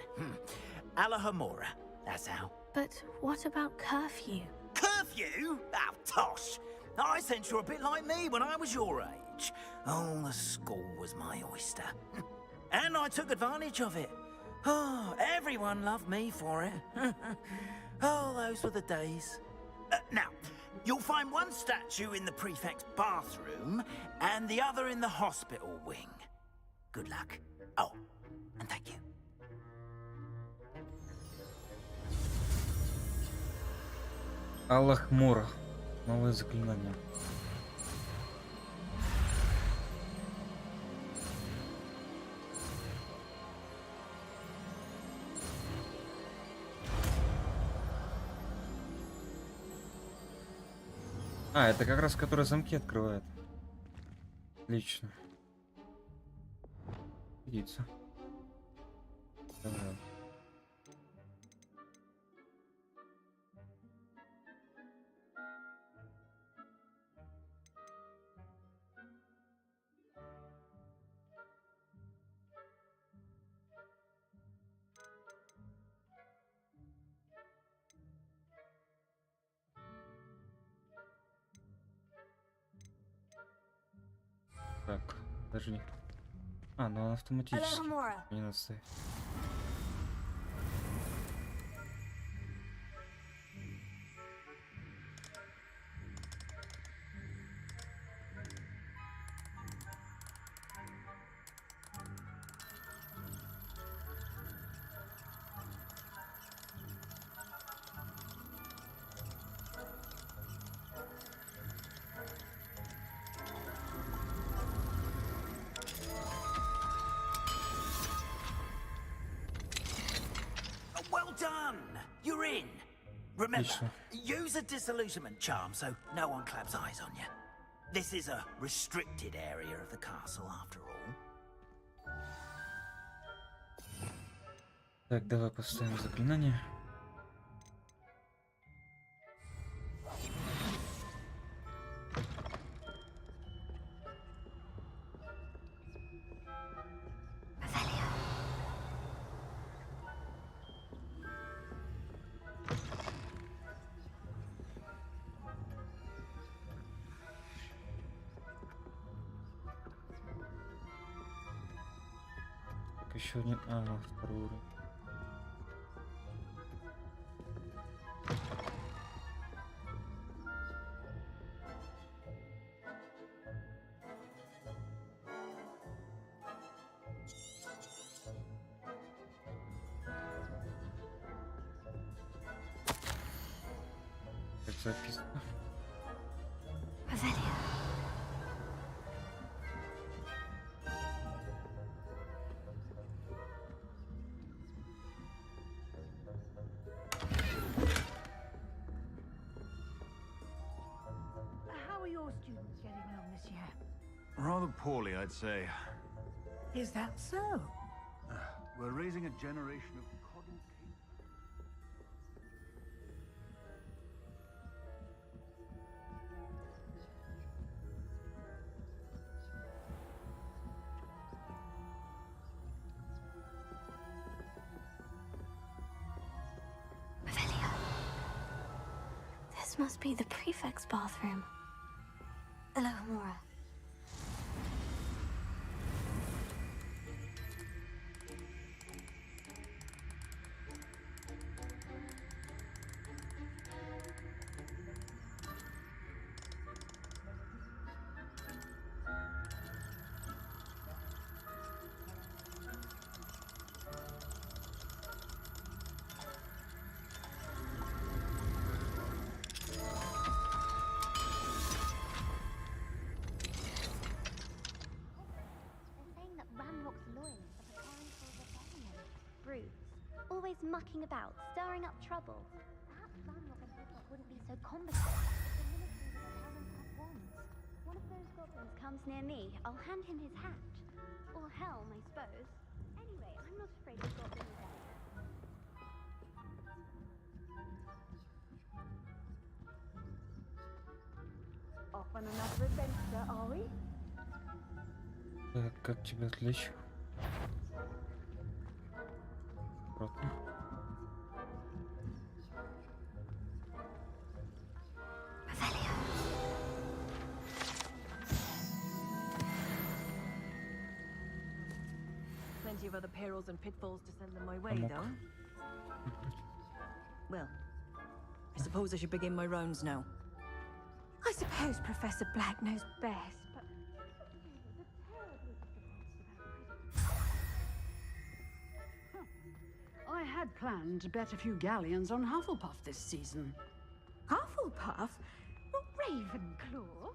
Alahomora, that's how. But what about curfew? Curfew? Oh, tosh. I sense you're a bit like me when I was your age. Oh, the school was my oyster. And I took advantage of it. Oh, everyone loved me for it. Oh, those were the days. Now, you'll find one statue in the prefect's bathroom and the other in the hospital wing. Good luck. Oh, and thank you. Аллахмора. Новое заклинание. А, это как раз который замки открывает. Отлично. Годится. Давай. Так, даже не... А, ну он автоматически. Alahomora. Не надо ставить. Well done! You're in. Remember, Отлично. use a disillusionment charm so no one claps eyes on you. This is a restricted area of the castle, after all. Так, давай поставим заклинание. Еще один. А, второй уровень. Как записано. How are your students getting along this year? Rather poorly, I'd say. Is that so? We're raising a generation of coddled kids. must be the prefect's bathroom. Alohomora. Always mucking about, stirring up trouble. Perhaps Ranrock and Hogwarts wouldn't be so combative if the Ministry was Helen wands. One of those goblins comes near me, I'll hand him his hat. Or helm, I suppose. Anyway, I'm not afraid of goblins anymore. Off on another adventure, are we? Так, как тебя отвлечь? Plenty of other perils and pitfalls to send them my way, though. Well, I suppose I should begin my rounds now. I suppose Professor Black knows best, but... I had planned to bet a few galleons on Hufflepuff this season. Hufflepuff? Not Ravenclaw?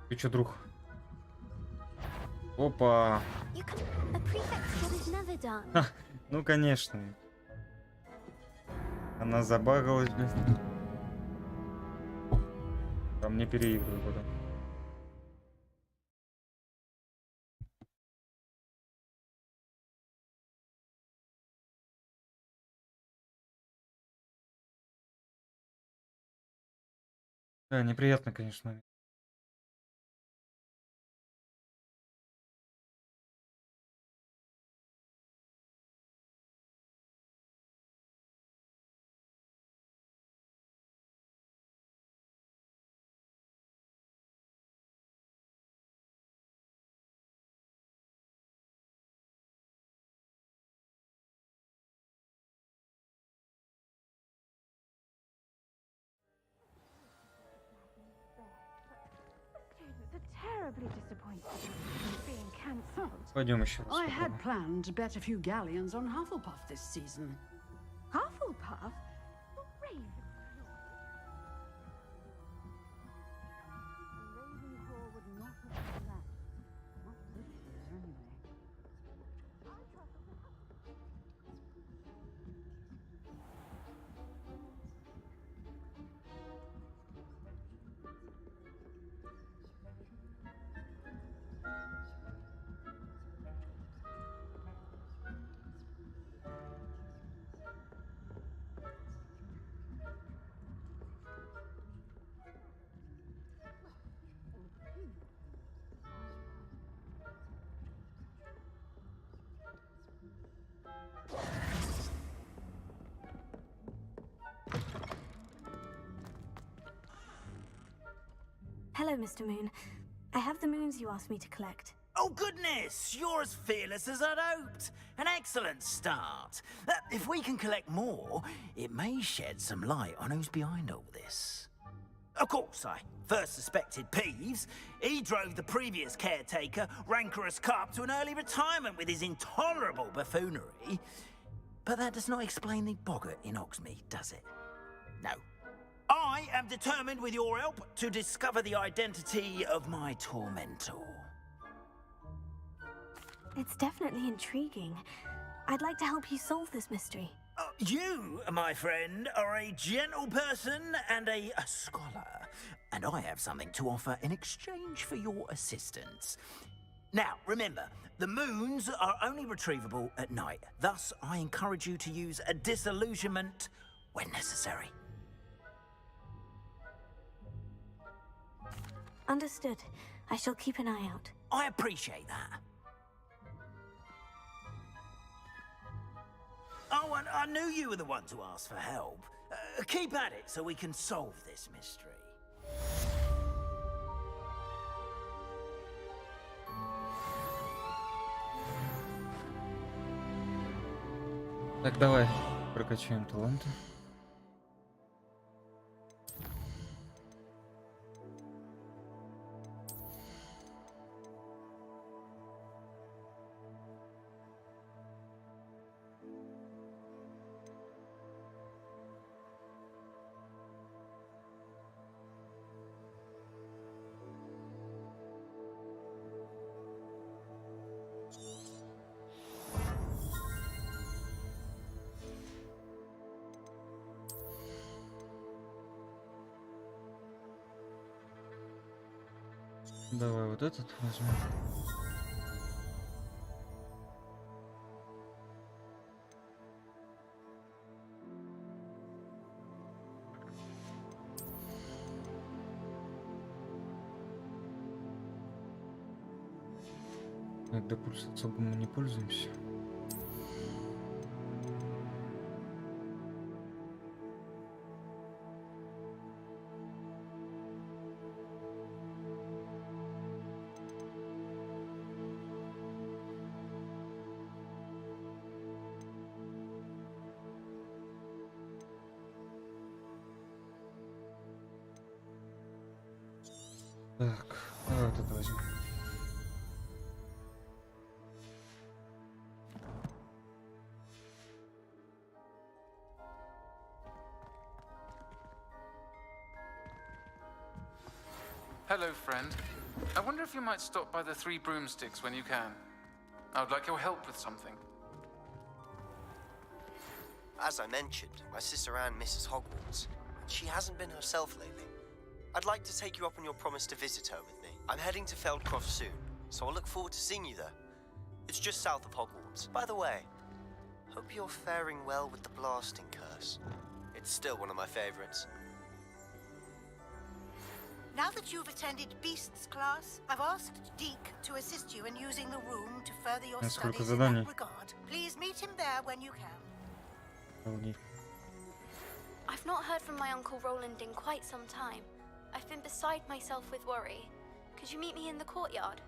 Ты чё, друг? Опа! Ха, ну конечно. Она забагалась, блин. Там не переигрываю потом. Да, неприятно, конечно. Terribly disappointed in being cancelled. Пойдем еще раз. I had planned to bet a few galleons on Hufflepuff this season. Hufflepuff? Not Ravenclaw. Ravenclaw would not have done that. Not this year, anyway. Hello, Mr. Moon. I have the moons you asked me to collect. Oh, goodness! You're as fearless as I'd hoped. An excellent start. If we can collect more, it may shed some light on who's behind all this. Of course, I first suspected Peeves. He drove the previous caretaker, Rancorous Carp, to an early retirement with his intolerable buffoonery. But that does not explain the boggart in Hogsmeade, does it? No. I am determined, with your help, to discover the identity of my tormentor. It's definitely intriguing. I'd like to help you solve this mystery. You, my friend, are a gentle person and a scholar, and I have something to offer in exchange for your assistance. Now, remember, the moons are only retrievable at night. Thus, I encourage you to use a disillusionment when necessary. Understood. I shall keep an eye out. I appreciate that. Oh, and I knew you were the one to ask for help. Keep at it so we can solve this mystery. Так, давай прокачаем таланты. Давай вот этот возьмем. Так, до пульса особо мы не пользуемся. Так, давай вот это возьмем. Hello, friend. I wonder if you might stop by the Three Broomsticks when you can. I would like your help with something. As I mentioned, my sister Anne misses Hogwarts. She hasn't been herself lately. I'd like to take you up on your promise to visit her with me. I'm heading to Feldcroft soon, so I'll look forward to seeing you there. It's just south of Hogwarts. By the way, hope you're faring well with the blasting curse. It's still one of my favorites. Now that you've attended Beasts class, I've asked Deke to assist you in using the room to further your studies in that regard. Please meet him there when you can. I've not heard from my Uncle Roland in quite some time. I've been beside myself with worry. Could you meet me in the courtyard?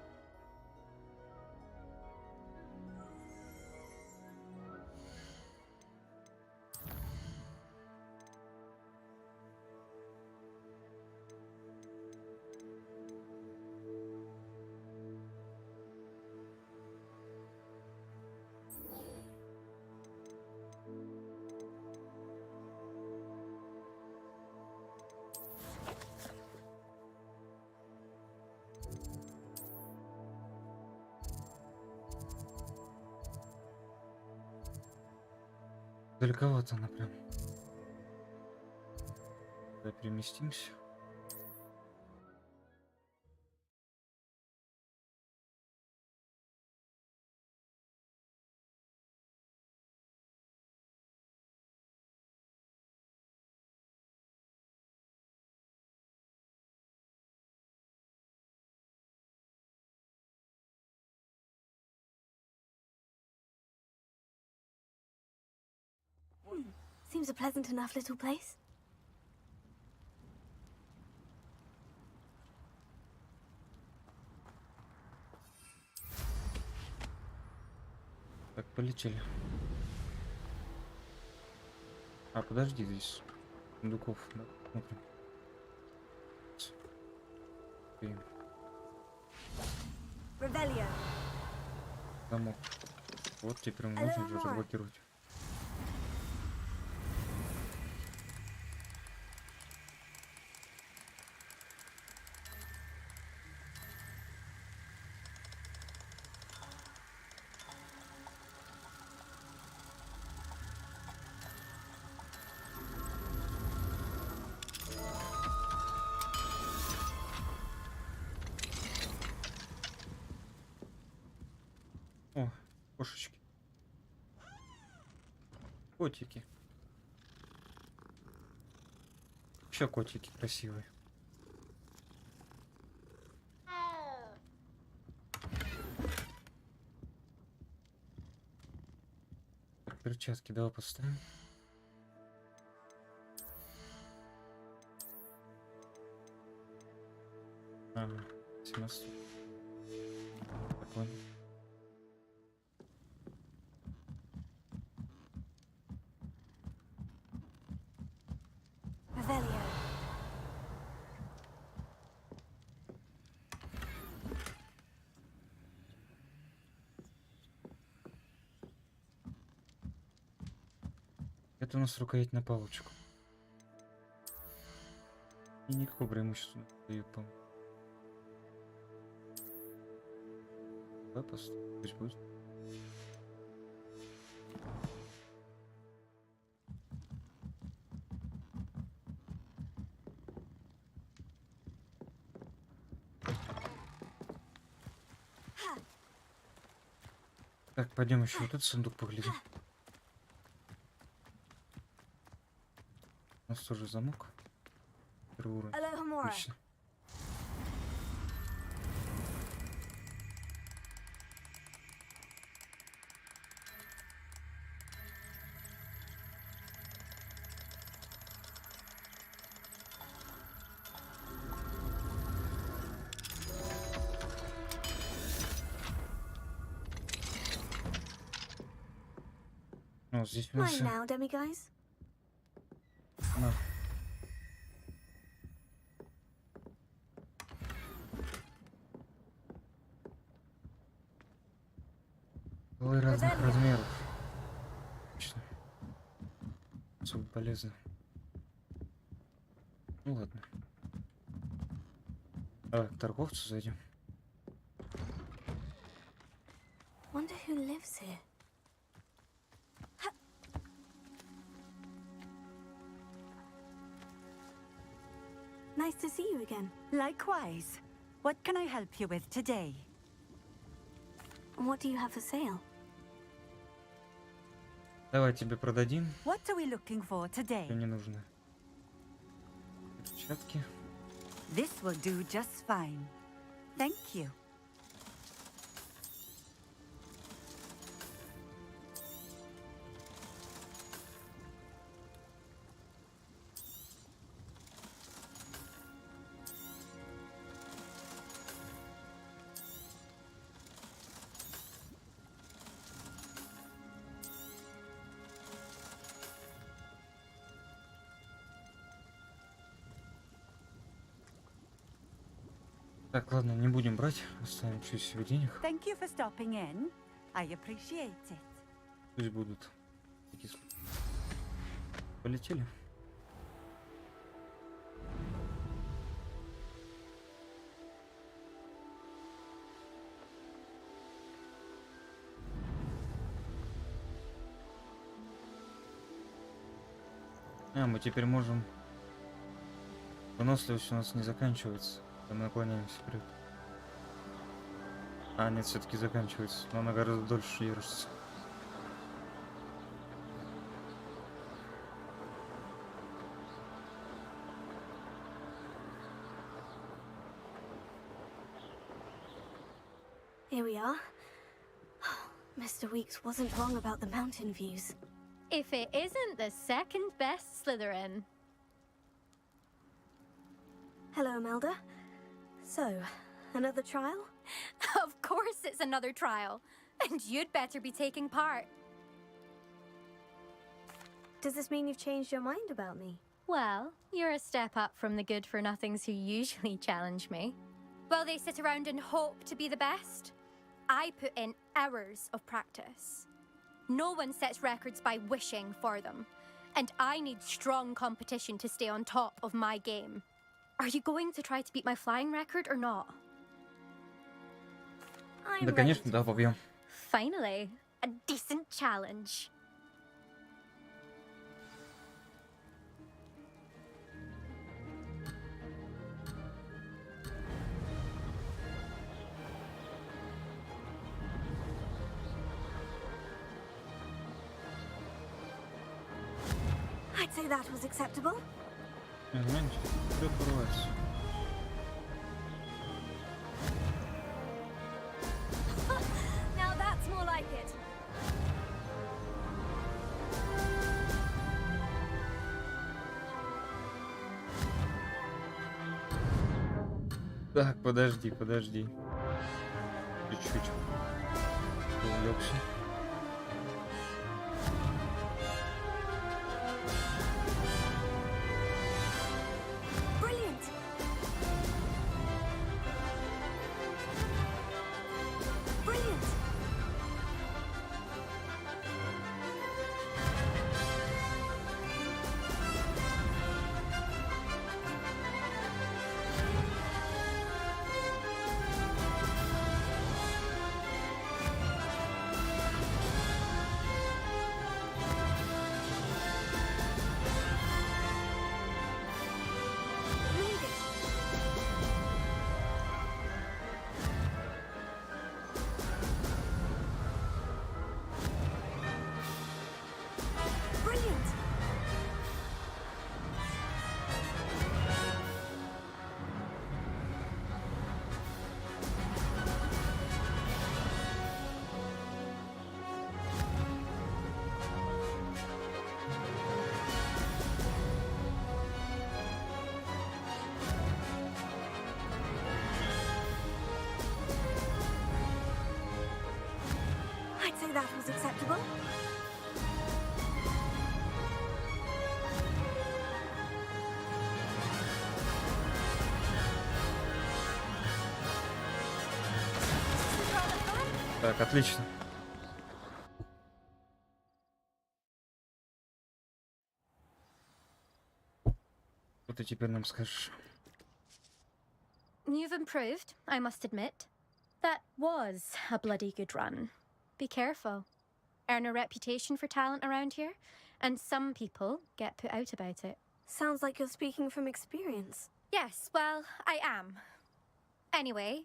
Далековато она прям. Давай переместимся. Seems a pleasant enough little place. Так, полетели. А, подожди, здесь сундуков. Да, смотрим. Revelio. Замок. Вот теперь мы можем уже разблокировать. О, кошечки. Котики. Еще котики красивые. Так, перчатки давай поставим. Ага, 17. Так, ладно. Это у нас рукоять на палочку. И никакого преимущества не дает, по-моему. Давай поставим, пусть будет. Так, пойдем еще вот этот сундук поглядим. У нас тоже замок. Первый уровень. Отлично. Ну, здесь у нас... Now, demiguys. На. Голы разных размеров. Отлично. Особо полезно. Ну ладно. Давай к торговцу зайдем. Wonder who lives here. Nice to see you again. Likewise. What can I help you with today? What do you have for sale? Давай тебе продадим. What are we looking for today? Что не нужно. Перчатки. This will do just fine. Thank you. Так, ладно, не будем брать. Оставим чуть себе денег. Thank you for stopping in. I appreciate it. Пусть будут. Полетели. А, мы теперь можем... Выносливость у нас не заканчивается. Мы наклоняемся вперед. А, нет, все-таки заканчивается. Но она гораздо дольше держится. Here we are. Mr. Weeks wasn't wrong about the mountain views. If it isn't the second best Slytherin. Hello, Imelda. So, another trial? Of course it's another trial. And you'd better be taking part. Does this mean you've changed your mind about me? Well, you're a step up from the good-for-nothings who usually challenge me. While they sit around and hope to be the best, I put in hours of practice. No one sets records by wishing for them. And I need strong competition to stay on top of my game. Are you going to try to beat my flying record or not? Да, конечно, да, побьем. Finally, a decent challenge. I'd say that was acceptable. Меняйте, открывается. Now that's more like it. Так, подожди. Чуть-чуть. Увлекся. Brilliant! Brilliant! Brilliant! I'd say that was acceptable. Так, отлично. Что ты теперь нам скажешь? You've improved, I must admit. That was a bloody good run. Be careful. Earn a reputation for talent around here, and some people get put out about it. Sounds like you're speaking from experience. Yes, well, I am. Anyway,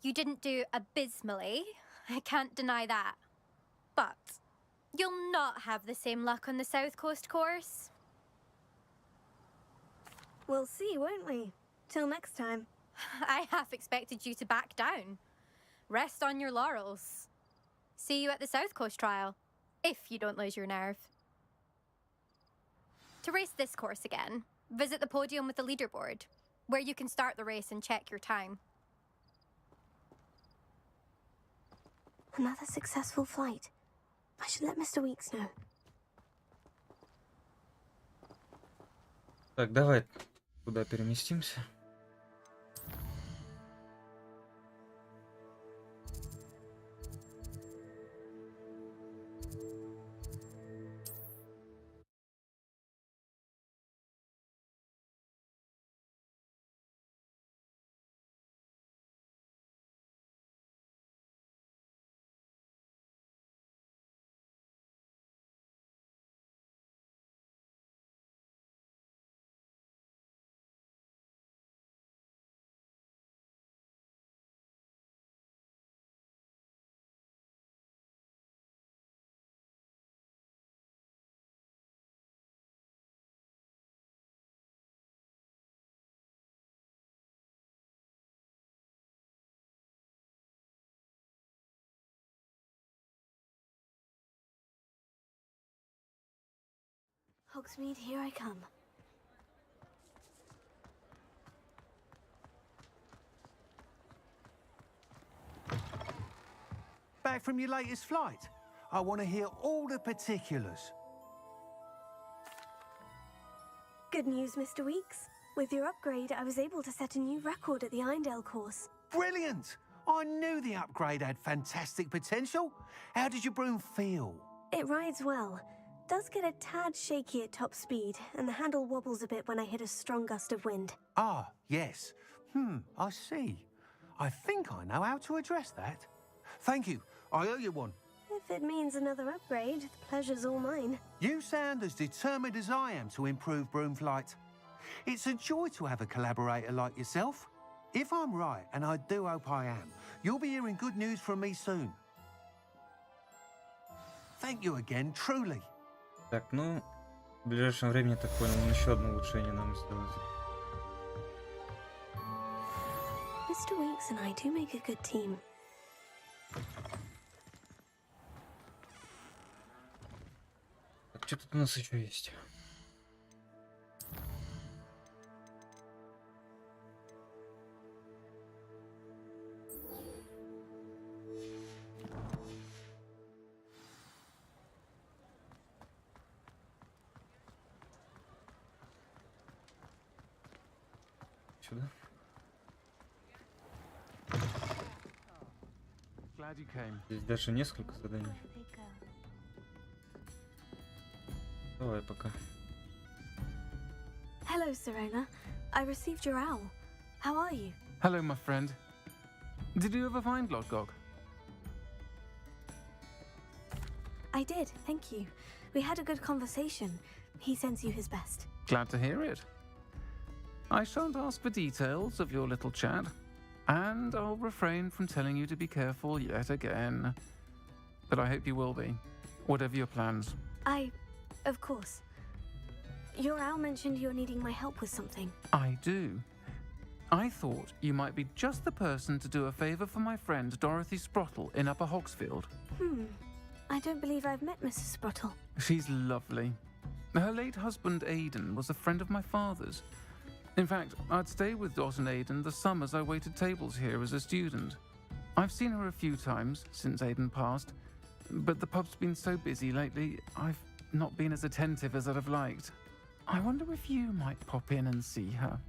you didn't do abysmally. I can't deny that. But you'll not have the same luck on the South Coast course. We'll see, won't we? Till next time. I half expected you to back down. Rest on your laurels. See you at the South Coast trial, if you don't lose your nerve. To race this course again, visit the podium with the leaderboard, where you can start the race and check your time. Another successful flight. I should let Mr. Weeks know. Так, давай куда переместимся. Hogsmeade, here I come. Back from your latest flight? I want to hear all the particulars. Good news, Mr. Weeks. With your upgrade, I was able to set a new record at the Eindale course. Brilliant! I knew the upgrade had fantastic potential. How did your broom feel? It rides well. Does get a tad shaky at top speed, and the handle wobbles a bit when I hit a strong gust of wind. Ah, yes. I see. I think I know how to address that. Thank you. I owe you one. If it means another upgrade, the pleasure's all mine. You sound as determined as I am to improve broom flight. It's a joy to have a collaborator like yourself. If I'm right, and I do hope I am, you'll be hearing good news from me soon. Thank you again, truly. Так, ну, В ближайшем времени, так понял, он еще одно улучшение нам сделает. Mr. Weeks and I do make a good team. Так, что тут у нас еще есть? Сюда. Glad you came. Здесь даже несколько заданий. Давай пока. Hello, Serena. I received your owl. How are you? Hello, my friend. Did you ever find Lodgok? I did, thank you. We had a good conversation. He sends you his best. Glad to hear it. I shan't ask for details of your little chat, and I'll refrain from telling you to be careful yet again. But I hope you will be, whatever your plans. Of course. Your owl mentioned you're needing my help with something. I do. I thought you might be just the person to do a favour for my friend Dorothy Sprottle in Upper Hogsfield. I don't believe I've met Mrs. Sprottle. She's lovely. Her late husband Aidan was a friend of my father's. In fact, I'd stay with Dot and Aidan the summers I waited tables here as a student. I've seen her a few times since Aidan passed, but the pub's been so busy lately, I've not been as attentive as I'd have liked. I wonder if you might pop in and see her.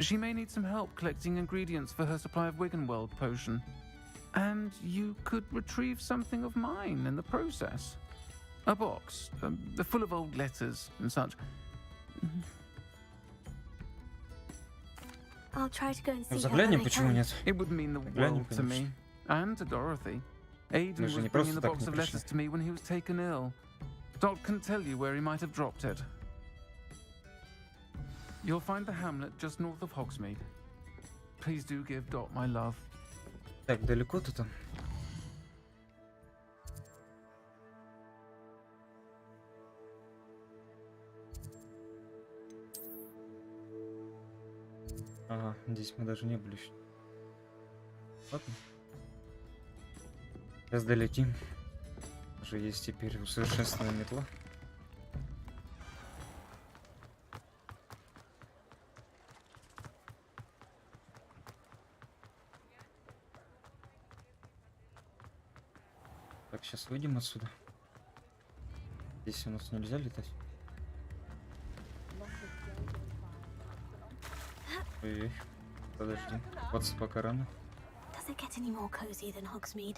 She may need some help collecting ingredients for her supply of Wiggenweld potion. And you could retrieve something of mine in the process. A box, full of old letters and such. I'll try to go and see her Заклинания when I почему can. нет? It would mean the world to me. And to Dorothy. Aidan was bringing the box of letters to me when he was taken ill. Dot can tell you where he might have dropped it. You'll find the hamlet just north of Hogsmeade. Please do give Dot my love. Так, далеко-то там? Ага, здесь мы даже не были еще. Ладно. Сейчас долетим. Уже есть теперь усовершенствованная метла. Так, сейчас выйдем отсюда. Здесь у нас нельзя летать. Ой, подожди. Вот пока рано. Does it get any more cozy than Hogsmeade?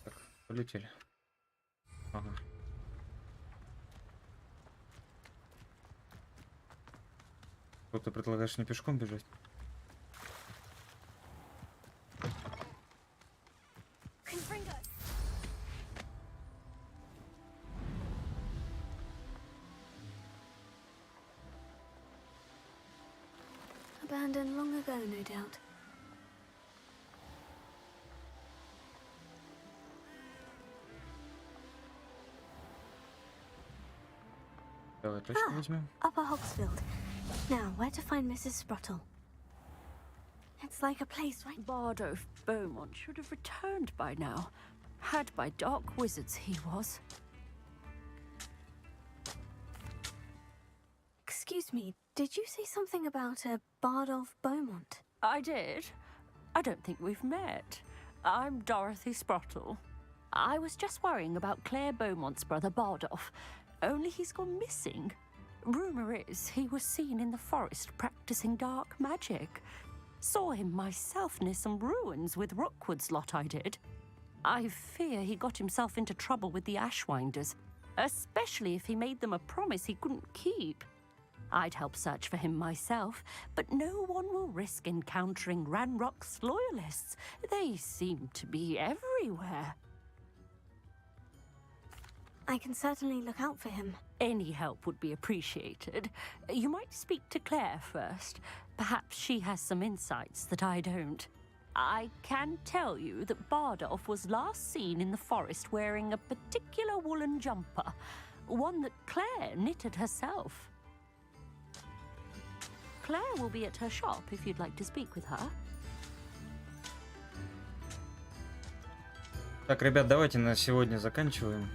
Так, полетели. Ага. Что, ты предлагаешь не пешком бежать? Abandoned long ago, no doubt. Давай точку возьмем. Upper Hogsfield. Now, where to find Mrs. Sprottle? It's like a place right... Bardo Beaumont should have returned by now. Had by dark wizards he was. Excuse me, did you say something about a Bardolph Beaumont? I did. I don't think we've met. I'm Dorothy Sprottle. I was just worrying about Claire Beaumont's brother Bardolph, only he's gone missing. Rumour is he was seen in the forest practicing dark magic. Saw him myself near some ruins with Rookwood's lot I did. I fear he got himself into trouble with the Ashwinders, especially if he made them a promise he couldn't keep. I'd help search for him myself, but no one will risk encountering Ranrock's loyalists. They seem to be everywhere. I can certainly look out for him. Any help would be appreciated. You might speak to Claire first. Perhaps she has some insights that I don't. I can tell you that Bardolph was last seen in the forest wearing a particular woolen jumper, one that Claire knitted herself. Claire will be at her shop if you'd like to speak with her. Так, ребят, давайте на сегодня заканчиваем.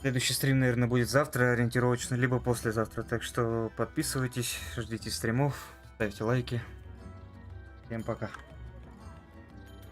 Следующий стрим, наверное, будет завтра ориентировочно, либо послезавтра. Так что подписывайтесь, ждите стримов, ставьте лайки. Всем пока.